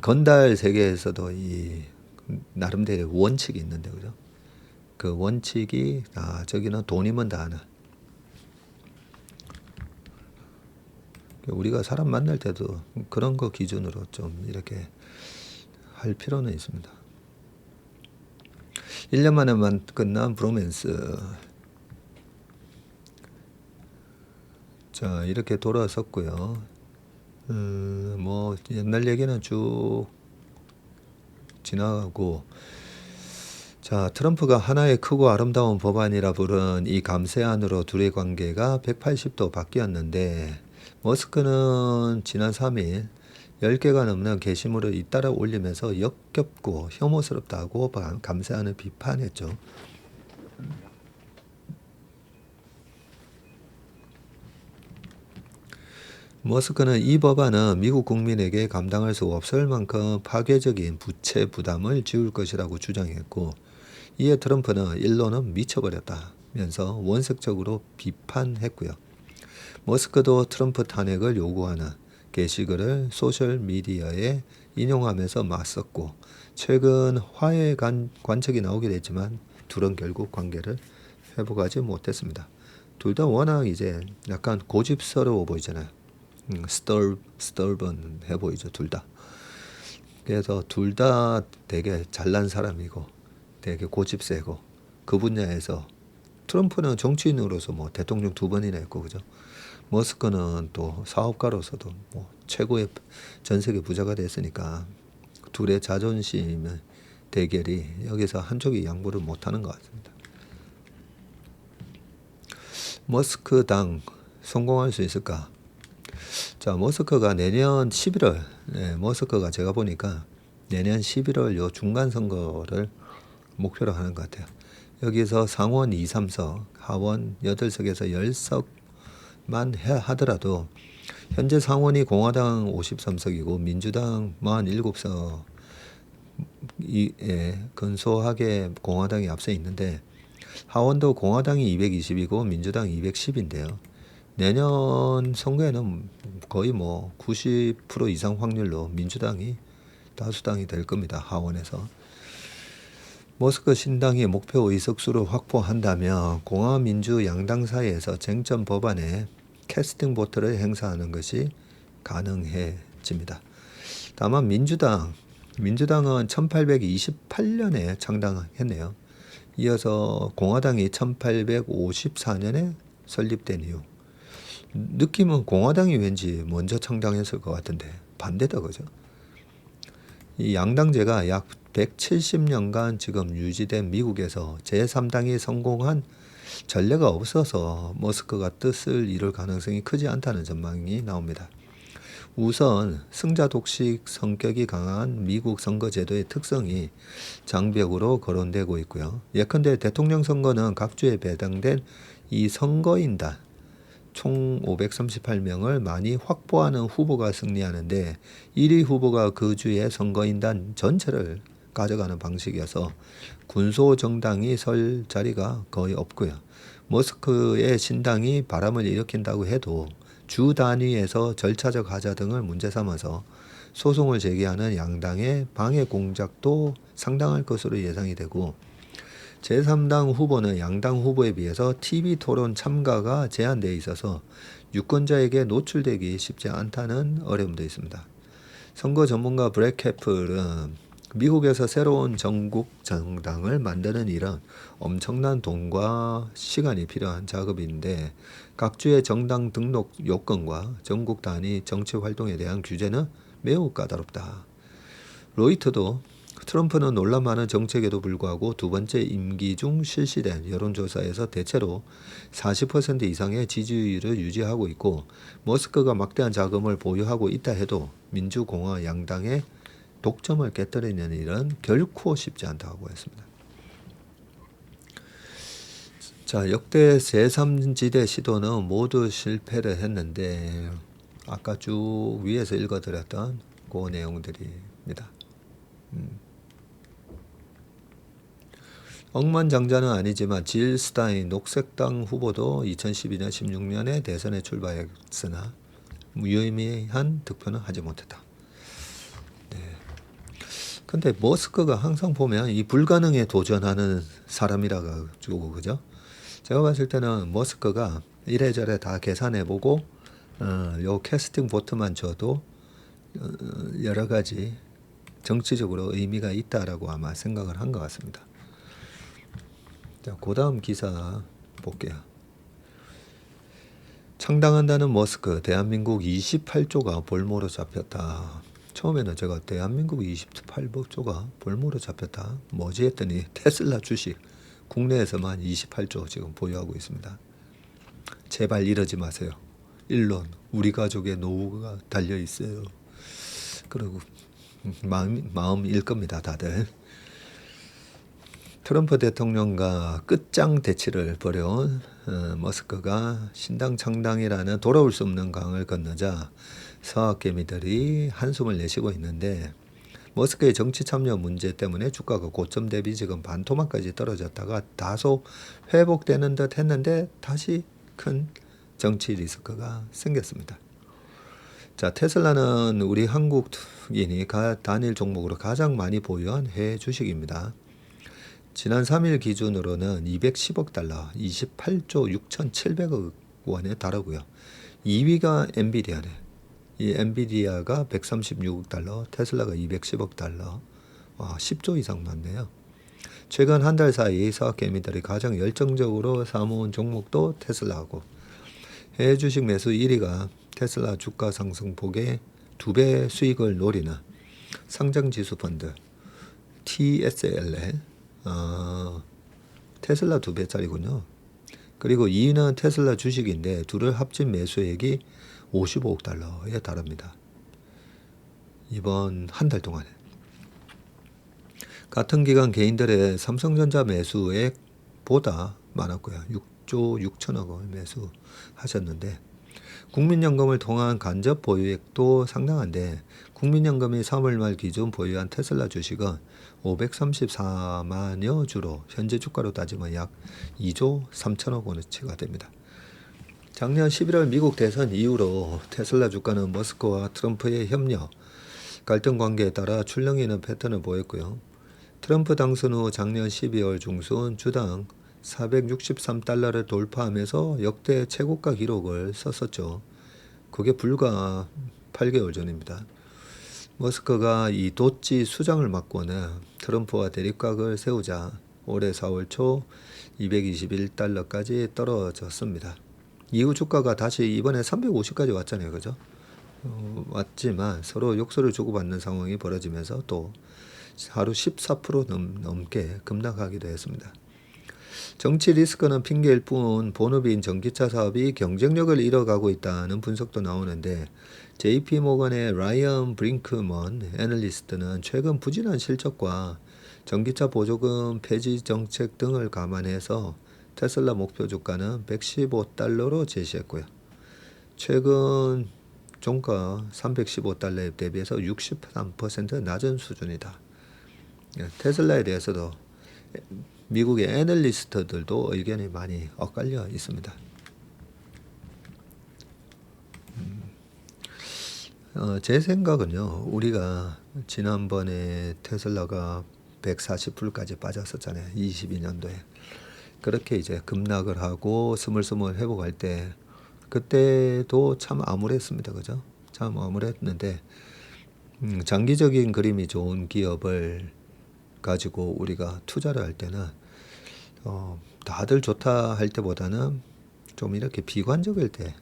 건달 세계에서도 이 나름대로 원칙이 있는데, 그죠? 그 원칙이 저기는 돈이면 다 하나. 우리가 사람 만날 때도 그런 거 기준으로 좀 이렇게 할 필요는 있습니다. 1년 만에만 끝난 브로맨스. 자, 이렇게 돌아섰고요. 뭐 옛날 얘기는 쭉 지나가고, 자, 트럼프가 하나의 크고 아름다운 법안이라 부른 이 감세안으로 둘의 관계가 180도 바뀌었는데, 머스크는 지난 3일 10개가 넘는 게시물을 잇따라 올리면서 역겹고 혐오스럽다고 감세안을 비판했죠. 머스크는 이 법안은 미국 국민에게 감당할 수 없을 만큼 파괴적인 부채 부담을 지울 것이라고 주장했고, 이에 트럼프는 일론은 미쳐버렸다면서 원색적으로 비판했고요. 머스크도 트럼프 탄핵을 요구하는 게시글을 소셜미디어에 인용하면서 맞섰고, 최근 화해 관측이 나오긴 했지만 둘은 결국 관계를 회복하지 못했습니다. 둘 다 워낙 이제 약간 고집스러워 보이잖아요. 스털번해 보이죠, 둘 다. 그래서 둘 다 되게 잘난 사람이고 되게 고집세고, 그 분야에서 트럼프는 정치인으로서 뭐 대통령 2번이나 했고, 그죠? 머스크는 또 사업가로서도 뭐 최고의 전 세계 부자가 됐으니까 둘의 자존심의 대결이 여기서 한쪽이 양보를 못하는 것 같습니다. 머스크 당 성공할 수 있을까? 자, 머스크가 내년 11월, 머스크가 제가 보니까 내년 11월 요 중간 선거를 목표로 하는 것 같아요. 여기서 상원 2, 3석, 하원 8석에서 10석만 하더라도 현재 상원이 공화당 53석이고 민주당 47석, 근소하게 공화당이 앞서 있는데, 하원도 공화당이 220이고 민주당 210인데요. 내년 선거에는 거의 뭐 90% 이상 확률로 민주당이 다수당이 될 겁니다, 하원에서. 머스크 신당이 목표 의석수를 확보한다면 공화민주 양당 사이에서 쟁점 법안에 캐스팅 보트를 행사하는 것이 가능해집니다. 다만 민주당은 1828년에 창당했네요. 이어서 공화당이 1854년에 설립된 이유. 느낌은 공화당이 왠지 먼저 창당했을 것 같은데 반대다, 그죠? 이 양당제가 약 170년간 지금 유지된 미국에서 제3당이 성공한 전례가 없어서 머스크가 뜻을 이룰 가능성이 크지 않다는 전망이 나옵니다. 우선 승자 독식 성격이 강한 미국 선거제도의 특성이 장벽으로 거론되고 있고요. 예컨대 대통령 선거는 각 주에 배당된 이 선거인단 총 538명을 많이 확보하는 후보가 승리하는데, 1위 후보가 그 주의 선거인단 전체를 가져가는 방식이어서 군소 정당이 설 자리가 거의 없고요. 머스크의 신당이 바람을 일으킨다고 해도 주 단위에서 절차적 하자 등을 문제 삼아서 소송을 제기하는 양당의 방해 공작도 상당할 것으로 예상이 되고, 제3당 후보는 양당 후보에 비해서 TV 토론 참가가 제한되어 있어서 유권자에게 노출되기 쉽지 않다는 어려움도 있습니다. 선거 전문가 브렉 캐플은 미국에서 새로운 전국 정당을 만드는 일은 엄청난 돈과 시간이 필요한 작업인데, 각 주의 정당 등록 요건과 전국 단위 정치 활동에 대한 규제는 매우 까다롭다. 로이터도 트럼프는 논란 많은 정책에도 불구하고 두 번째 임기 중 실시된 여론조사에서 대체로 40% 이상의 지지율을 유지하고 있고, 머스크가 막대한 자금을 보유하고 있다 해도 민주공화 양당의 독점을 깨뜨리는 일은 결코 쉽지 않다고 했습니다. 자, 역대 제3지대 시도는 모두 실패를 했는데, 아까 쭉 위에서 읽어드렸던 그 내용들입니다. 억만장자는 아니지만 질 스타인 녹색당 후보도 2012년 16년에 대선에 출마했으나 유의미한 득표는 하지 못했다. 근데 머스크가 항상 보면 이 불가능에 도전하는 사람이라 가지고 그죠? 제가 봤을 때는 머스크가 이래저래 다 계산해보고 요 캐스팅 보트만 줘도 여러 가지 정치적으로 의미가 있다라고 아마 생각을 한 것 같습니다. 자, 그 다음 기사 볼게요. 창당한다는 머스크, 대한민국 28조가 볼모로 잡혔다. 처음에는 제가 대한민국 28조가 볼모로 잡혔다 뭐지 했더니 테슬라 주식 국내에서만 28조 지금 보유하고 있습니다. 제발 이러지 마세요. 일론 우리 가족의 노후가 달려 있어요. 그리고 마음일 겁니다 다들. 트럼프 대통령과 끝장 대치를 벌여온 머스크가 신당 창당이라는 돌아올 수 없는 강을 건너자 서학개미들이 한숨을 내쉬고 있는데 머스크의 정치 참여 문제 때문에 주가가 고점 대비 지금 반토막까지 떨어졌다가 다소 회복되는 듯 했는데 다시 큰 정치 리스크가 생겼습니다. 자, 테슬라는 우리 한국인이 단일 종목으로 가장 많이 보유한 해외 주식입니다. 지난 3일 기준으로는 210억 달러, 28조 6,700억 원에 달하고요. 2위가 엔비디아네. 이 엔비디아가 136억 달러, 테슬라가 210억 달러, 10조 이상 많네요. 최근 한 달 사이 서학개미들이 가장 열정적으로 사모은 종목도 테슬라고, 해외 주식 매수 1위가 테슬라 주가 상승폭의 2배 수익을 노리는 상장지수 펀드 TSLL, 테슬라 2배짜리군요. 그리고 2위는 테슬라 주식인데 둘을 합친 매수액이 55억 달러에 달합니다. 이번 한 달 동안에. 같은 기간 개인들의 삼성전자 매수액보다 많았고요. 6조 6천억 원 매수하셨는데 국민연금을 통한 간접 보유액도 상당한데 국민연금이 3월 말 기준 보유한 테슬라 주식은 534만여 주로 현재 주가로 따지면 약 2조 3천억 원어치가 됩니다. 작년 11월 미국 대선 이후로 테슬라 주가는 머스크와 트럼프의 협력, 갈등 관계에 따라 출렁이는 패턴을 보였고요. 트럼프 당선 후 작년 12월 중순 주당 463달러를 돌파하면서 역대 최고가 기록을 썼었죠. 그게 불과 8개월 전입니다. 머스크가 이 도치 수장을 맡고는 트럼프와 대립각을 세우자 올해 4월 초 221달러까지 떨어졌습니다. 이후 주가가 다시 이번에 350까지 왔잖아요. 그죠? 왔지만 서로 욕설을 주고받는 상황이 벌어지면서 또 하루 14% 넘게 급락하기도 했습니다. 정치 리스크는 핑계일 뿐 본업인 전기차 사업이 경쟁력을 잃어가고 있다는 분석도 나오는데 JP모건의 라이언 브링크먼 애널리스트는 최근 부진한 실적과 전기차 보조금 폐지 정책 등을 감안해서 테슬라 목표 주가는 115달러로 제시했고요. 최근 종가 315달러에 대비해서 63% 낮은 수준이다. 테슬라에 대해서도 미국의 애널리스트들도 의견이 많이 엇갈려 있습니다. 제 생각은요. 우리가 지난번에 테슬라가 140불까지 빠졌었잖아요. 22년도에. 그렇게 이제 급락을 하고 스물스물 회복할 때 그때도 참 암울했습니다. 그죠? 참 암울했는데 장기적인 그림이 좋은 기업을 가지고 우리가 투자를 할 때는 다들 좋다 할 때보다는 좀 이렇게 비관적일 때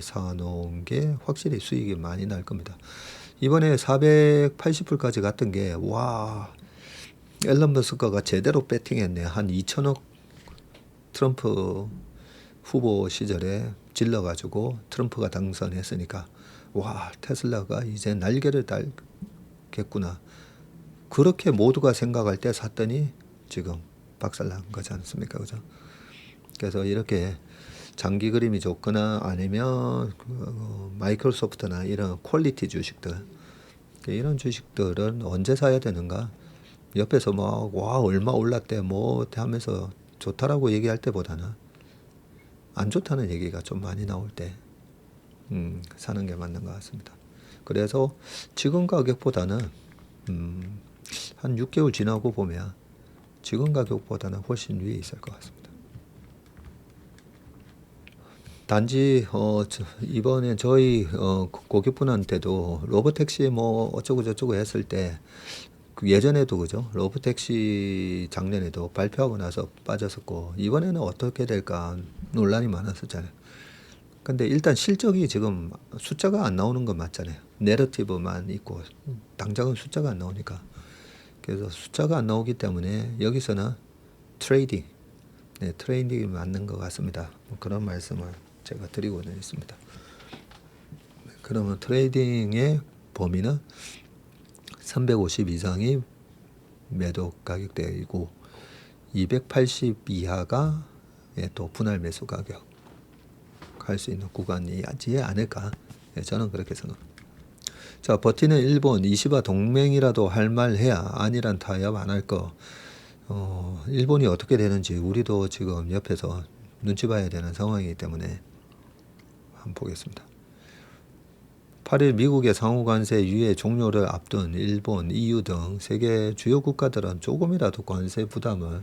사놓은 게 확실히 수익이 많이 날 겁니다. 이번에 480불까지 갔던 게 와, 앨런 머스크가 제대로 배팅했네. 한 2천억 트럼프 후보 시절에 질러가지고 트럼프가 당선했으니까 와, 테슬라가 이제 날개를 달겠구나. 그렇게 모두가 생각할 때 샀더니 지금 박살난 거지 않습니까? 그죠? 그래서 이렇게 장기 그림이 좋거나 아니면 마이크로소프트나 이런 퀄리티 주식들, 이런 주식들은 언제 사야 되는가? 옆에서 막 와 얼마 올랐대 뭐 하면서 좋다라고 얘기할 때보다는 안 좋다는 얘기가 좀 많이 나올 때 사는 게 맞는 것 같습니다. 그래서 지금 가격보다는 한 6개월 지나고 보면 지금 가격보다는 훨씬 위에 있을 것 같습니다. 단지 이번에 저희 고객분한테도 로보택시 뭐 어쩌고 저쩌고 했을 때 그 예전에도 그죠? 로보택시 작년에도 발표하고 나서 빠졌었고 이번에는 어떻게 될까 논란이 많았었잖아요. 근데 일단 실적이 지금 숫자가 안 나오는 건 맞잖아요. 내러티브만 있고 당장은 숫자가 안 나오니까. 그래서 숫자가 안 나오기 때문에 여기서는 트레이딩, 트레이딩이 맞는 것 같습니다. 뭐 그런 말씀을 제가 드리고는 있습니다. 그러면 트레이딩의 범위는 350 이상이 매도 가격대이고 280 이하가 또 분할 매수 가격 할 수 있는 구간이지 않을까. 저는 그렇게 생각합니다. 자, 버티는 일본 이시바 동맹이라도 할 말 해야 아니란 타협 안 할 거. 일본이 어떻게 되는지 우리도 지금 옆에서 눈치 봐야 되는 상황이기 때문에 한번 보겠습니다. 8일 미국의 상호관세 유예 종료를 앞둔 일본, EU 등 세계 주요 국가들은 조금이라도 관세 부담을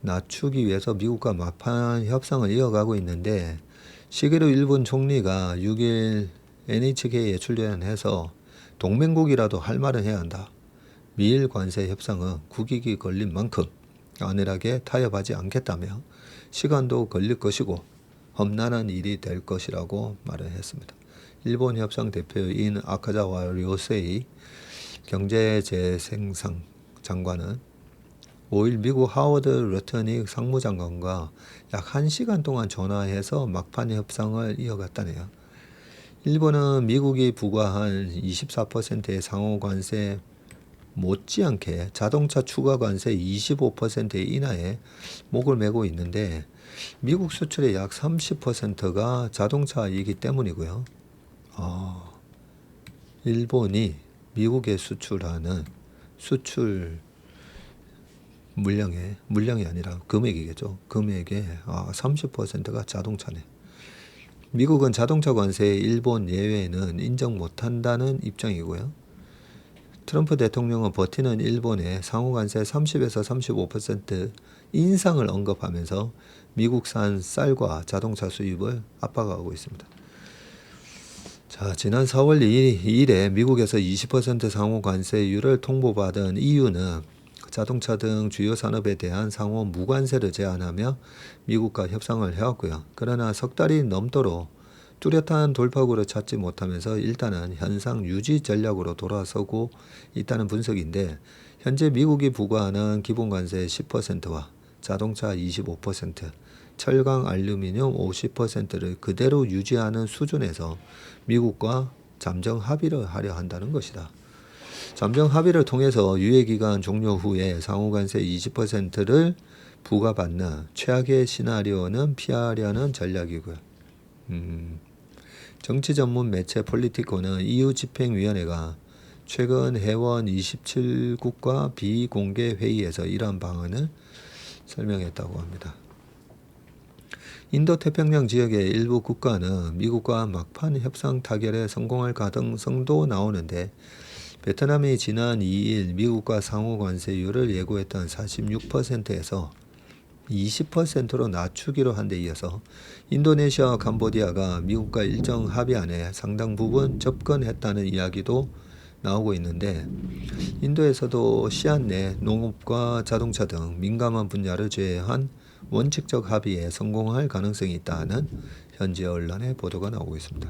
낮추기 위해서 미국과 막판 협상을 이어가고 있는데 시게루 일본 총리가 6일 NHK에 출연해서 동맹국이라도 할 말은 해야 한다. 미일 관세 협상은 국익이 걸린 만큼 안일하게 타협하지 않겠다며 시간도 걸릴 것이고 험난한 일이 될 것이라고 말을 했습니다. 일본 협상 대표인 아카자와 료세이 경제재생상 장관은 5일 미국 하워드 러트닉 상무장관과 약 1시간 동안 전화해서 막판 협상을 이어갔다네요. 일본은 미국이 부과한 24%의 상호관세 못지않게 자동차 추가 관세 25% 인하에 목을 메고 있는데 미국 수출의 약 30%가 자동차이기 때문이고요. 일본이 미국에 수출하는 수출 물량이 아니라 금액이겠죠. 금액의 30%가 자동차네. 미국은 자동차 관세에 일본 예외는 인정 못한다는 입장이고요. 트럼프 대통령은 버티는 일본의 상호관세 30에서 35% 인상을 언급하면서 미국산 쌀과 자동차 수입을 압박하고 있습니다. 자, 지난 4월 2일에 미국에서 20% 상호 관세율을 통보받은 EU는 자동차 등 주요 산업에 대한 상호 무관세를 제한하며 미국과 협상을 해왔고요. 그러나 석 달이 넘도록 뚜렷한 돌파구를 찾지 못하면서 일단은 현상 유지 전략으로 돌아서고 있다는 분석인데 현재 미국이 부과하는 기본 관세 10%와 자동차 25%, 철강, 알루미늄 50%를 그대로 유지하는 수준에서 미국과 잠정 합의를 하려 한다는 것이다. 잠정 합의를 통해서 유예기간 종료 후에 상호관세 20%를 부과받는 최악의 시나리오는 피하려는 전략이고요. 정치 전문 매체 폴리티코는 EU 집행위원회가 최근 회원 27국과 비공개 회의에서 이러한 방안을 설명했다고 합니다. 인도태평양 지역의 일부 국가는 미국과 막판 협상 타결에 성공할 가능성도 나오는데 베트남이 지난 2일 미국과 상호 관세율을 예고했던 46%에서 20%로 낮추기로 한 데 이어서 인도네시아와 캄보디아가 미국과 일정 합의안에 상당 부분 접근했다는 이야기도 나오고 있는데 인도에서도 시한 내 농업과 자동차 등 민감한 분야를 제외한 원칙적 합의에 성공할 가능성이 있다는 현지 언론의 보도가 나오고 있습니다.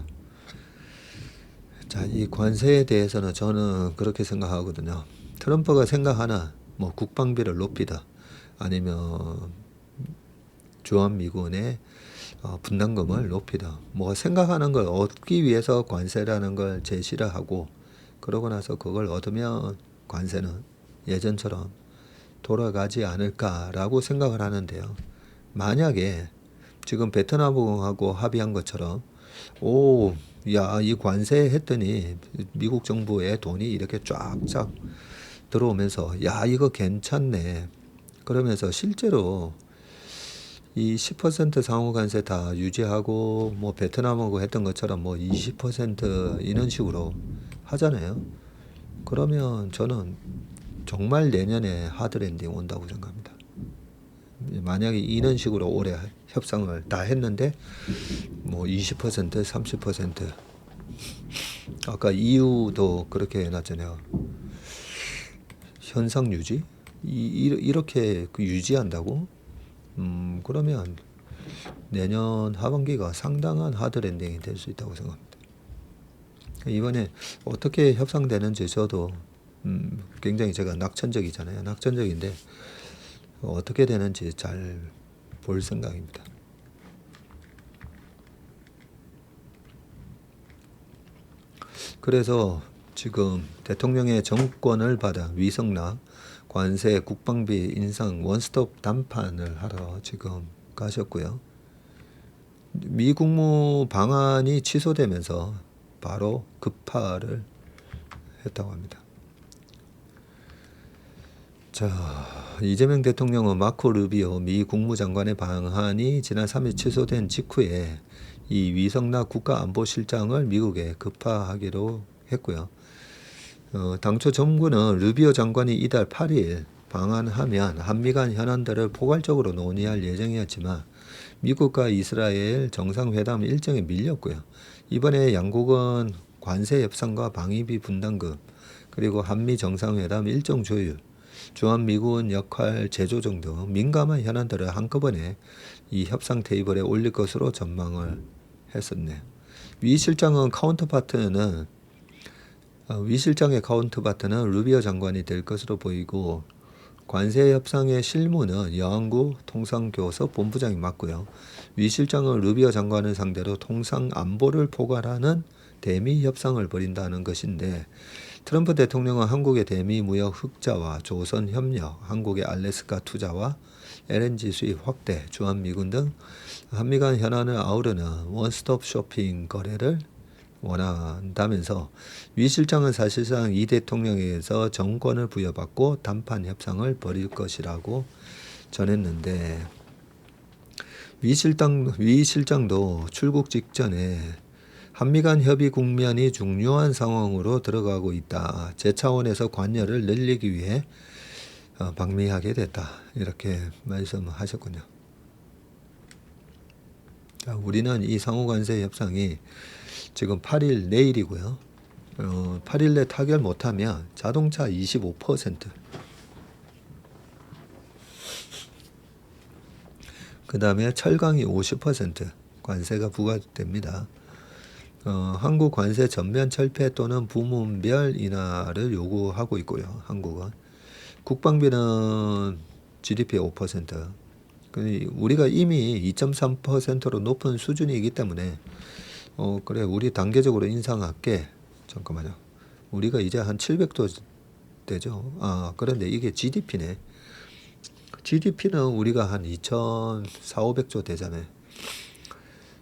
자, 이 관세에 대해서는 저는 그렇게 생각하거든요. 트럼프가 생각하는 뭐 국방비를 높이다 아니면 주한미군의 분담금을 높이다 뭐 생각하는 걸 얻기 위해서 관세라는 걸 제시를 하고 그러고 나서 그걸 얻으면 관세는 예전처럼 돌아가지 않을까라고 생각을 하는데요. 만약에 지금 베트남하고 합의한 것처럼 오, 야, 이 관세 했더니 미국 정부의 돈이 이렇게 쫙쫙 들어오면서 야, 이거 괜찮네. 그러면서 실제로 이 10% 상호 관세 다 유지하고 뭐 베트남하고 했던 것처럼 뭐 20% 이런 식으로 하잖아요. 그러면 저는 정말 내년에 하드랜딩 온다고 생각합니다. 만약에 이런 식으로 올해 협상을 다 했는데 뭐 20%, 30% 아까 EU도 그렇게 해놨잖아요. 현상 유지? 이렇게 유지한다고? 그러면 내년 하반기가 상당한 하드랜딩이 될 수 있다고 생각합니다. 이번에 어떻게 협상되는지 저도 굉장히 제가 낙천적이잖아요. 낙천적인데 어떻게 되는지 잘 볼 생각입니다. 그래서 지금 대통령의 정권을 받아 위성락, 관세, 국방비 인상 원스톱談判을 하러 지금 가셨고요. 미 국무 방한이 취소되면서 바로 급파를 했다고 합니다. 자, 이재명 대통령은 마코 루비오 미 국무장관의 방한이 지난 3일 취소된 직후에 이 위성락 국가안보실장을 미국에 급파하기로 했고요. 당초 정부는 루비오 장관이 이달 8일 방한하면 한미 간 현안들을 포괄적으로 논의할 예정이었지만 미국과 이스라엘 정상회담 일정이 밀렸고요. 이번에 양국은 관세 협상과 방위비 분담금 그리고 한미 정상회담 일정 조율 주한미군 역할 재조정 등 민감한 현안들을 한꺼번에 이 협상 테이블에 올릴 것으로 전망을 했었네요. 위 실장의 카운터파트는 루비오 장관이 될 것으로 보이고 관세 협상의 실무는 여한구 통상교섭 본부장이 맡고요. 위 실장은 루비오 장관을 상대로 통상 안보를 포괄하는 대미 협상을 벌인다는 것인데 트럼프 대통령은 한국의 대미 무역 흑자와 조선 협력, 한국의 알래스카 투자와 LNG 수입 확대, 주한미군 등 한미 간 현안을 아우르는 원스톱 쇼핑 거래를 원한다면서 위 실장은 사실상 이 대통령에게서 정권을 부여받고談判 협상을 벌일 것이라고 전했는데 위 실장도 출국 직전에 한미 간 협의 국면이 중요한 상황으로 들어가고 있다. 제 차원에서 관여를 늘리기 위해 방미하게 됐다. 이렇게 말씀하셨군요. 자, 우리는 이 상호관세 협상이 지금 8일 내일이고요. 8일 내 타결 못하면 자동차 25%, 그 다음에 철강이 50% 관세가 부과됩니다. 한국 관세 전면 철폐 또는 부문별 인하를 요구하고 있고요. 한국은 국방비는 GDP 5%. 우리가 이미 2.3%로 높은 수준이기 때문에 그래 우리 단계적으로 인상할게. 잠깐만요. 우리가 이제 한 700도 되죠. 그런데 이게 GDP네. GDP는 우리가 한 2,400~500조 되잖아요.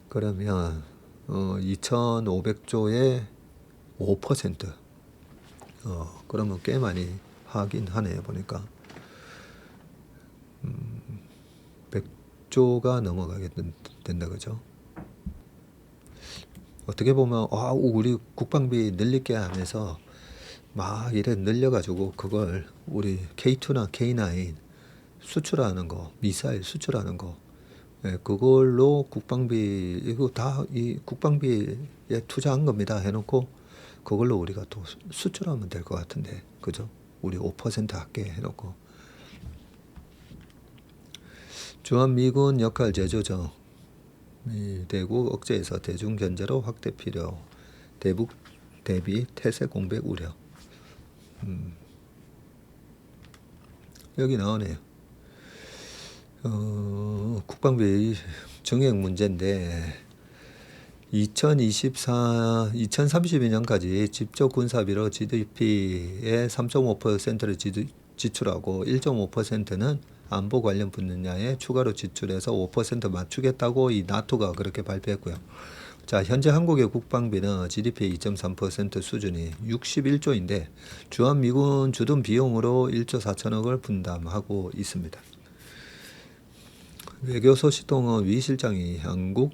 그러면 2,500조에 5%. 그러면 꽤 많이 하긴 하네요. 보니까 100조가 넘어가게 된다 그죠? 어떻게 보면 우리 국방비 늘릴게 하면서 막 이래 늘려가지고 그걸 우리 K2나 K9 수출하는 거, 미사일 수출하는 거, 그걸로 국방비 이거 다 이 국방비에 투자한 겁니다 해놓고 그걸로 우리가 또 수출하면 될 것 같은데 그죠? 우리 5% 할게 해놓고 주한미군 역할 재조정 대구 억제에서 대중 견제로 확대 필요 대북 대비 태세 공백 우려 여기 나오네요. 국방비 증액 문제인데 2032년까지 직접 군사비로 GDP의 3.5%를 지출하고 1.5%는 안보 관련 분야에 추가로 지출해서 5% 맞추겠다고 이 나토가 그렇게 발표했고요. 자, 현재 한국의 국방비는 GDP 2.3% 수준이 61조인데 주한미군 주둔 비용으로 1조 4천억을 분담하고 있습니다. 외교소식통은 미 실장이 한국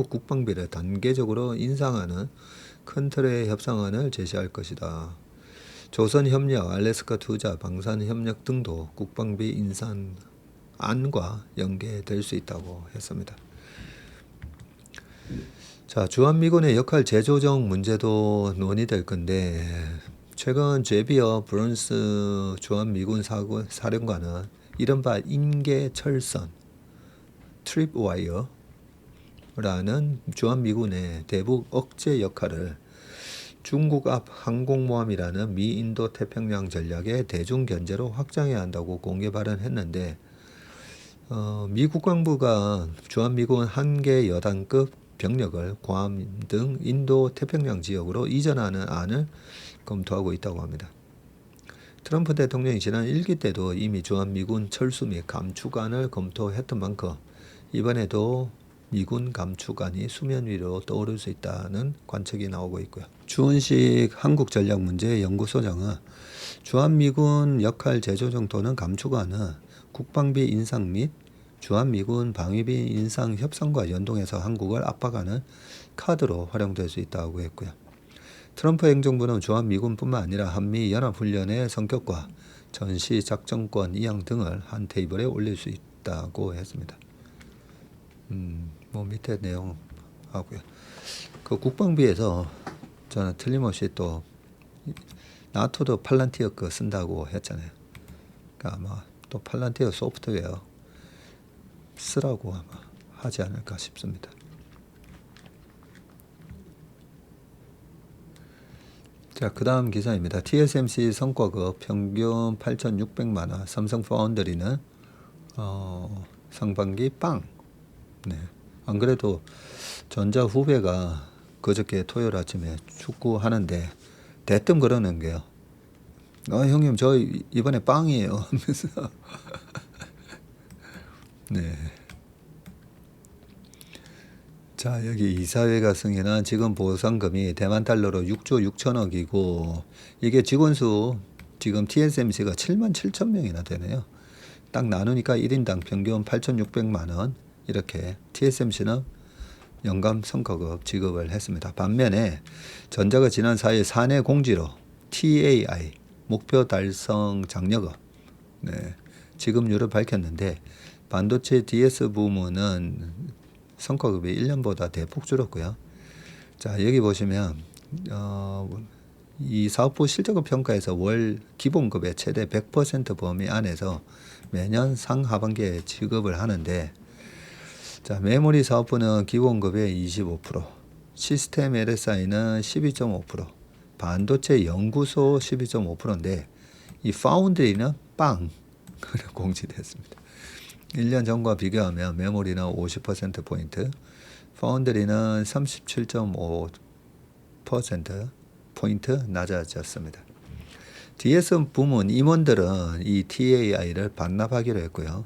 국방비를 단계적으로 인상하는 큰 틀의 협상안을 제시할 것이다. 조선협력, 알래스카 투자, 방산협력 등도 국방비 인상안과 연계될 수 있다고 했습니다. 자, 주한미군의 역할 재조정 문제도 논의될 건데 최근 제비어 브론스 주한미군 사령관은 이른바 인계철선 트립와이어라는 주한미군의 대북 억제 역할을 중국 앞 항공모함이라는 미 인도 태평양 전략의 대중 견제로 확장해야 한다고 공개 발언했는데 미 국방부가 주한미군 한개 여단급 병력을 괌 등 인도 태평양 지역으로 이전하는 안을 검토하고 있다고 합니다. 트럼프 대통령이 지난 1기 때도 이미 주한미군 철수 및 감축안을 검토했던 만큼 이번에도 미군 감축안이 수면 위로 떠오를 수 있다는 관측이 나오고 있고요. 주은식 한국전략문제연구소장은 주한미군 역할 재조정 또는 감축안은 국방비 인상 및 주한미군 방위비 인상 협상과 연동해서 한국을 압박하는 카드로 활용될 수 있다고 했고요. 트럼프 행정부는 주한미군뿐만 아니라 한미연합훈련의 성격과 전시작전권 이양 등을 한 테이블에 올릴 수 있다고 했습니다. 뭐 밑에 내용 하고요. 그 국방비에서 저는 틀림없이 또 나토도 팔란티어 거 쓴다고 했잖아요. 그러니까 아마 또 팔란티어 소프트웨어 쓰라고 아마 하지 않을까 싶습니다. 자, 그 다음 기사입니다. TSMC 성과급 평균 8,600만 원, 삼성 파운드리는 상반기 빵. 네. 안 그래도 전자 후배가 그저께 토요일 아침에 축구 하는데 대뜸 그러는 게요. 형님 저 이번에 빵이에요. 하면서 네. 자, 여기 이사회가 승인한 지금 보상금이 대만 달러로 6조 6천억이고 이게 직원수 지금 TSMC가 7만 7천 명이나 되네요. 딱 나누니까 1인당 평균 8,600만 원 이렇게 TSMC는 연감 성과급 지급을 했습니다. 반면에 전자가 지난 4일 사내 공지로 TAI 목표 달성 장려금 지급률을 밝혔는데 반도체 DS 부문은 성과급이 1년보다 대폭 줄었고요. 자, 여기 보시면 이 사업부 실적급 평가에서 월 기본급의 최대 100% 범위 안에서 매년 상하반기에 지급을 하는데 자, 메모리 사업부는 기본급의 25%, 시스템 LSI는 12.5%, 반도체 연구소 12.5%인데 이 파운드리는 빵 공지됐습니다. 1년 전과 비교하면 메모리는 50%포인트, 파운드리는 37.5%포인트 낮아졌습니다. DS 부문 임원들은 이 TAI를 반납하기로 했고요.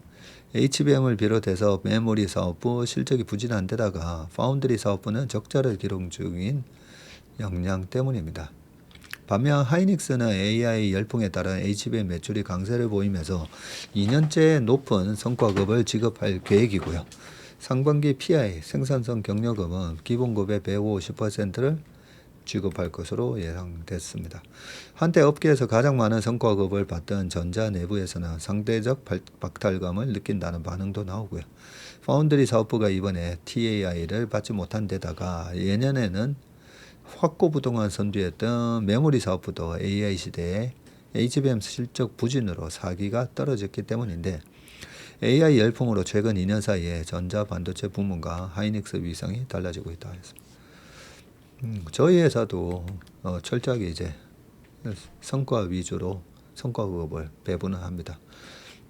HBM을 비롯해서 메모리 사업부 실적이 부진한 데다가 파운드리 사업부는 적자를 기록 중인 역량 때문입니다. 반면 하이닉스는 AI 열풍에 따른 HBM 매출이 강세를 보이면서 2년째 높은 성과급을 지급할 계획이고요. 상반기 PI 생산성 격려금은 기본급의 150%를 지급할 것으로 예상됐습니다. 한때 업계에서 가장 많은 성과급을 받던 전자 내부에서는 상대적 박탈감을 느낀다는 반응도 나오고요. 파운드리 사업부가 이번에 TAI를 받지 못한 데다가 예년에는 확고부동한 선두였던 메모리 사업부도 AI 시대에 HBM 실적 부진으로 사기가 떨어졌기 때문인데 AI 열풍으로 최근 2년 사이에 전자 반도체 부문과 하이닉스 위상이 달라지고 있다 했습니다. 저희 회사도 철저하게 이제 성과 위주로 성과급을 배분을 합니다.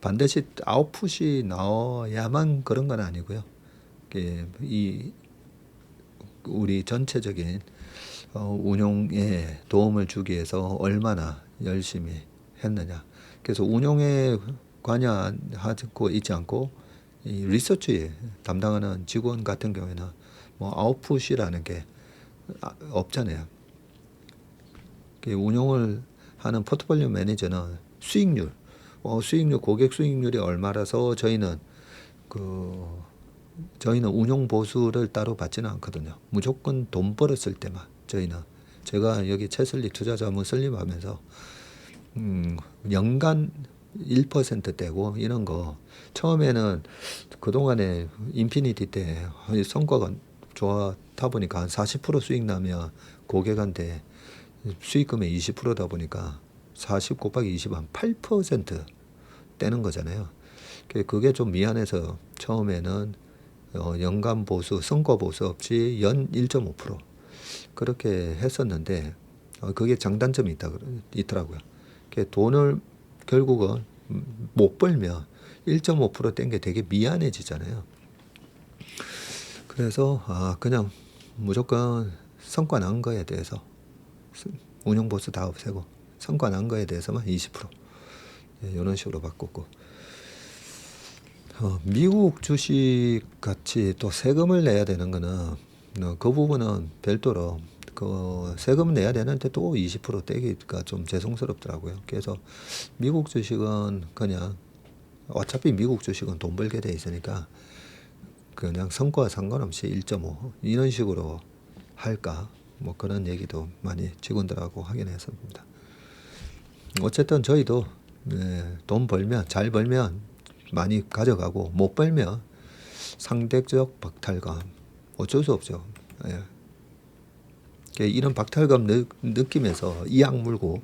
반드시 아웃풋이 나와야만 그런 건 아니고요. 이 우리 전체적인 운용에 도움을 주기 위해서 얼마나 열심히 했느냐. 그래서 운용에 관여하고 있지 않고 이 리서치에 담당하는 직원 같은 경우에는 뭐 아웃풋이라는 게 없잖아요. 운용을 하는 포트폴리오 매니저는 수익률, 고객 수익률이 얼마라서 저희는 운용 보수를 따로 받지는 않거든요. 무조건 돈 벌었을 때만 제가 여기 채슬리 투자자문 설립하면서 연간 1%대고 이런 거 처음에는 그동안에 인피니티 때 성과가 좋다 보니까 한 40% 수익 나면 고객한테 수익금의 20%다 보니까 40 곱하기 20 한 8% 떼는 거잖아요. 그게 좀 미안해서 처음에는 연간 보수, 성과 보수 없이 연 1.5% 그렇게 했었는데 그게 장단점이 있더라고요. 돈을 결국은 못 벌면 1.5% 뗀 게 되게 미안해지잖아요. 그래서 그냥 무조건 성과 난 거에 대해서 운용 보수 다 없애고 성과 난 거에 대해서만 20% 이런 식으로 바꿨고 미국 주식 같이 또 세금을 내야 되는 거는 그 부분은 별도로 그 세금 내야 되는데 또 20% 떼기가 좀 죄송스럽더라고요. 그래서 미국 주식은 그냥 어차피 미국 주식은 돈 벌게 돼 있으니까 그냥 성과와 상관없이 1.5 이런 식으로 할까 뭐 그런 얘기도 많이 직원들하고 하긴 했습니다. 어쨌든 저희도 돈 벌면 잘 벌면 많이 가져가고 못 벌면 상대적 박탈감 어쩔 수 없죠. 이런 박탈감 느끼면서 이악 물고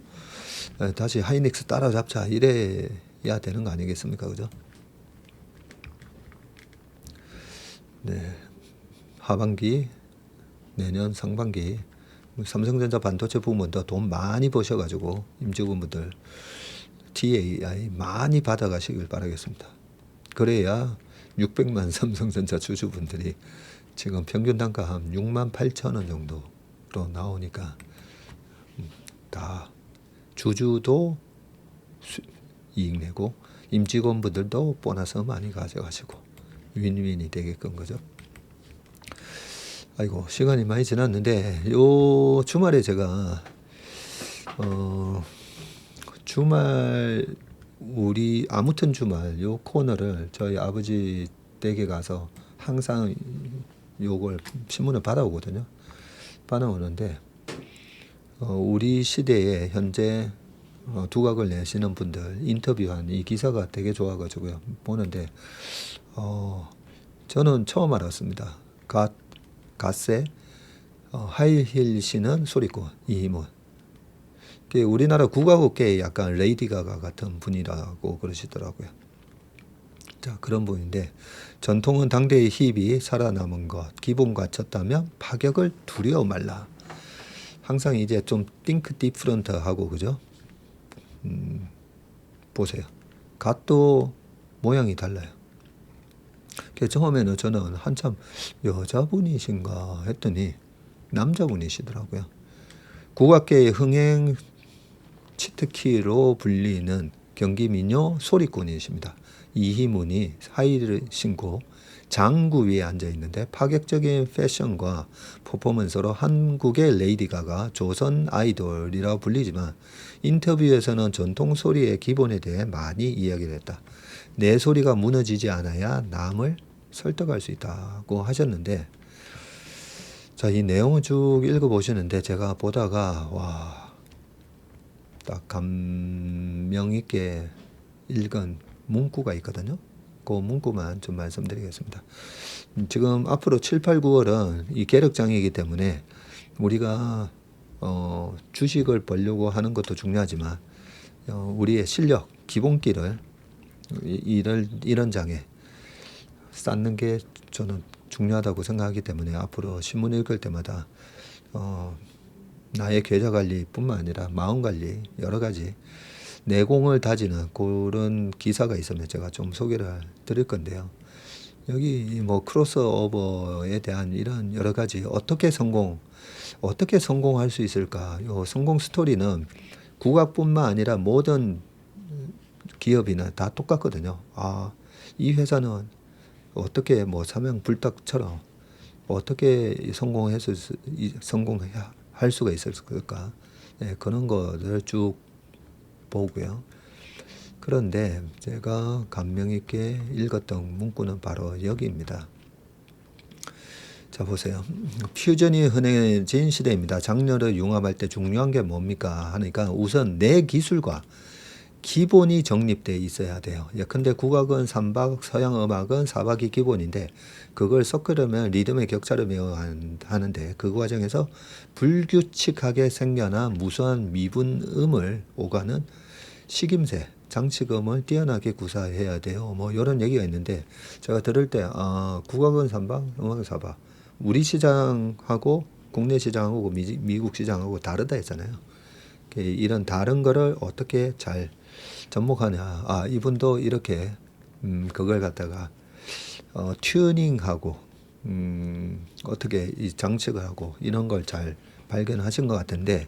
다시 하이닉스 따라잡자 이래야 되는 거 아니겠습니까? 그죠? 네. 하반기 내년 상반기 삼성전자 반도체 부문도 돈 많이 버셔가지고 임직원분들 TAI 많이 받아가시길 바라겠습니다. 그래야 600만 삼성전자 주주분들이 지금 평균 단가 한 6만 8천 원 정도로 나오니까 다 주주도 이익 내고 임직원분들도 보너스 많이 가져가시고 윈윈이 되게끔 거죠. 아이고 시간이 많이 지났는데 요 주말에 제가 주말 우리 아무튼 주말 요 코너를 저희 아버지 댁에 가서 항상 요걸 신문을 받아오거든요. 받아오는데 우리 시대에 현재 두각을 내시는 분들 인터뷰한 이 기사가 되게 좋아가지고요. 보는데 저는 처음 알았습니다. 갓세 하이힐 씨는 소리꾼 이희문. 우리나라 국악업계의 약간 레이디 가가 같은 분이라고 그러시더라고요. 자, 그런 분인데 전통은 당대의 힙이 살아남은 것 기본 갖췄다면 파격을 두려워 말라. 항상 이제 좀 띵크 디프런트하고 그죠? 보세요. 갓도 모양이 달라요. 처음에는 저는 한참 여자분이신가 했더니 남자분이시더라고요. 국악계의 흥행 치트키로 불리는 경기 민요 소리꾼이십니다. 이희문이 하이를 신고 장구 위에 앉아 있는데 파격적인 패션과 퍼포먼스로 한국의 레이디 가가 조선 아이돌이라 불리지만 인터뷰에서는 전통 소리의 기본에 대해 많이 이야기를 했다. 내 소리가 무너지지 않아야 남을 설득할 수 있다고 하셨는데 자, 이 내용을 쭉 읽어보시는데 제가 보다가 딱 감명 있게 읽은 문구가 있거든요. 그 문구만 좀 말씀드리겠습니다. 지금 앞으로 7, 8, 9월은 이 개력장이기 때문에 우리가 주식을 벌려고 하는 것도 중요하지만 우리의 실력, 기본기를 이런 장에 쌓는 게 저는 중요하다고 생각하기 때문에 앞으로 신문 읽을 때마다 나의 계좌 관리뿐만 아니라 마음 관리 여러 가지 내공을 다지는 그런 기사가 있으면 제가 좀 소개를 드릴 건데요. 여기 뭐 크로스오버에 대한 이런 여러 가지 어떻게 성공할 수 있을까? 요 성공 스토리는 국악뿐만 아니라 모든 기업이나 다 똑같거든요. 이 회사는 어떻게 뭐 삼양불닭처럼 어떻게 성공해야 할 수가 있을까? 네, 그런 것을 쭉 보고요. 그런데 제가 감명 있게 읽었던 문구는 바로 여기입니다. 자, 보세요. 퓨전이 흔해진 시대입니다. 장르를 융합할 때 중요한 게 뭡니까? 하니까 우선 내 기술과 기본이 정립되어 있어야 돼요. 예컨대 국악은 3박, 서양 음악은 4박이 기본인데 그걸 섞으려면 리듬의 격차를 배워야 하는데 그 과정에서 불규칙하게 생겨난 무수한 미분음을 오가는 식임새, 장치금을 뛰어나게 구사해야 돼요. 뭐 이런 얘기가 있는데 제가 들을 때 국악은 3박, 음악은 4박. 우리 시장하고 국내 시장하고 미국 시장하고 다르다 했잖아요. 이런 다른 거를 어떻게 잘 접목하냐. 이분도 이렇게 그걸 갖다가 튜닝하고 어떻게 이 장치를 하고 이런 걸 잘 발견하신 것 같은데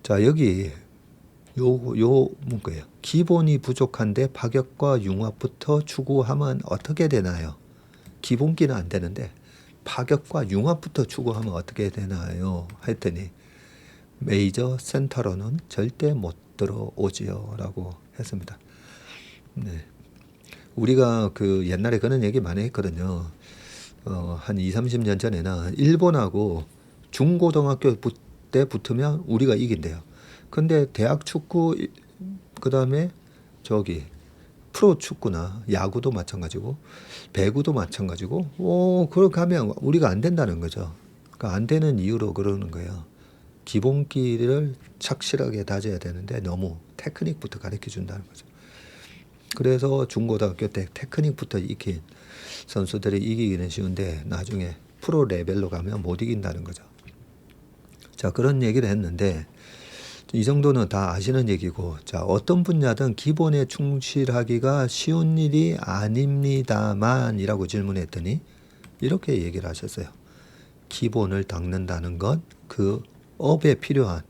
자 여기 요 문구예요. 기본이 부족한데 파격과 융합부터 추구하면 어떻게 되나요? 기본기는 안 되는데 파격과 융합부터 추구하면 어떻게 되나요? 했더니 메이저 센터로는 절대 못 들어오지요 라고 했습니다. 네. 우리가 그 옛날에 그런 얘기 많이 했거든요. 한 2, 30년 전에는 일본하고 중고등학교 때 붙으면 우리가 이긴대요. 근데 대학 축구 그다음에 저기 프로 축구나 야구도 마찬가지고 배구도 마찬가지고 그렇게 하면 우리가 안 된다는 거죠. 그러니까 안 되는 이유로 그러는 거예요. 기본기를 착실하게 다져야 되는데 너무 테크닉부터 가르쳐 준다는 거죠. 그래서 중고등학교 때 테크닉부터 익힌 선수들이 이기기는 쉬운데 나중에 프로 레벨로 가면 못 이긴다는 거죠. 자, 그런 얘기를 했는데 이 정도는 다 아시는 얘기고 자, 어떤 분야든 기본에 충실하기가 쉬운 일이 아닙니다만 이라고 질문했더니 이렇게 얘기를 하셨어요. 기본을 닦는다는 건 그 업에 필요한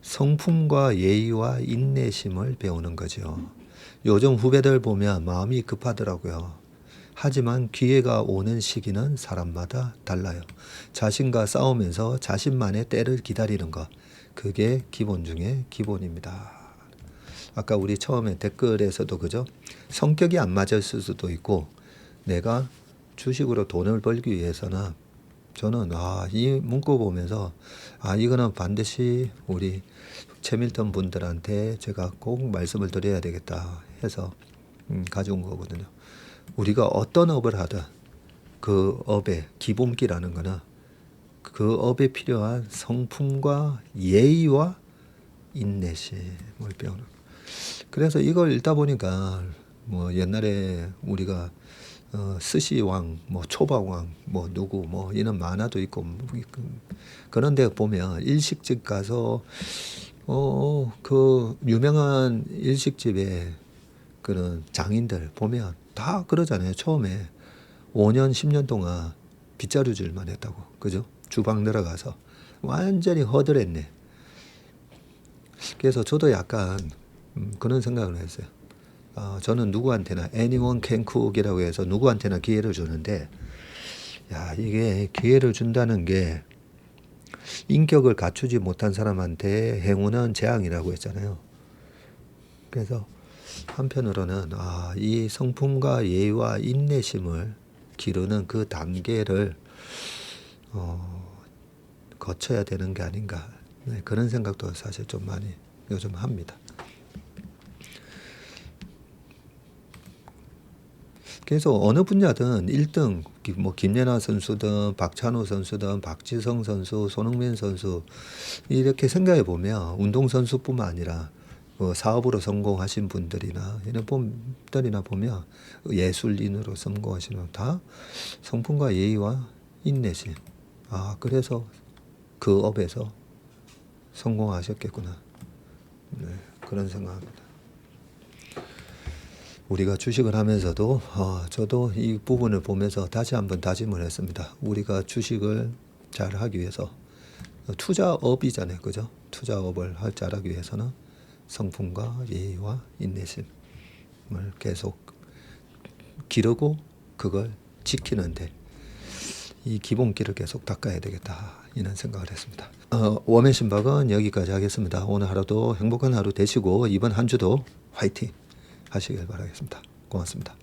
성품과 예의와 인내심을 배우는 거죠. 요즘 후배들 보면 마음이 급하더라고요. 하지만 기회가 오는 시기는 사람마다 달라요. 자신과 싸우면서 자신만의 때를 기다리는 것. 그게 기본 중에 기본입니다. 아까 우리 처음에 댓글에서도 그죠? 성격이 안 맞을 수도 있고 내가 주식으로 돈을 벌기 위해서는 저는 이 문구 보면서 이거는 반드시 우리 최밀턴 분들한테 제가 꼭 말씀을 드려야 되겠다 해서 가져온 거거든요. 우리가 어떤 업을 하든 그 업의 기본기라는 거는 그 업에 필요한 성품과 예의와 인내심을 배우는. 그래서 이걸 읽다 보니까 뭐 옛날에 우리가 스시왕, 뭐 초밥왕, 뭐 누구, 뭐 이런 만화도 있고 그런데 보면 일식집 가서 그 유명한 일식집에 그런 장인들 보면 다 그러잖아요. 처음에 5년, 10년 동안 빗자루질만 했다고, 그죠? 주방 들어가서 완전히 허들했네. 그래서 저도 약간 그런 생각을 했어요. 저는 누구한테나 anyone can cook이라고 해서 누구한테나 기회를 주는데 이게 기회를 준다는 게 인격을 갖추지 못한 사람한테 행운은 재앙이라고 했잖아요. 그래서 한편으로는 이 성품과 예의와 인내심을 기르는 그 단계를 거쳐야 되는 게 아닌가, 그런 생각도 사실 좀 많이 요즘 합니다. 그래서 어느 분야든 1등 뭐 김연아 선수든 박찬호 선수든 박지성 선수, 손흥민 선수 이렇게 생각해 보면 운동선수뿐만 아니라 뭐 사업으로 성공하신 분들이나 이런 분들이나 보면 예술인으로 성공하시는 다 성품과 예의와 인내심. 그래서 그 업에서 성공하셨겠구나. 네, 그런 생각합니다. 우리가 주식을 하면서도 저도 이 부분을 보면서 다시 한번 다짐을 했습니다. 우리가 주식을 잘 하기 위해서 투자업이잖아요. 그죠? 투자업을 잘하기 위해서는 성품과 예의와 인내심. 계속 기르고 그걸 지키는데 이 기본기를 계속 닦아야 되겠다 이런 생각을 했습니다. 웜의 신박은 여기까지 하겠습니다. 오늘 하루도 행복한 하루 되시고 이번 한 주도 화이팅 하시길 바라겠습니다. 고맙습니다.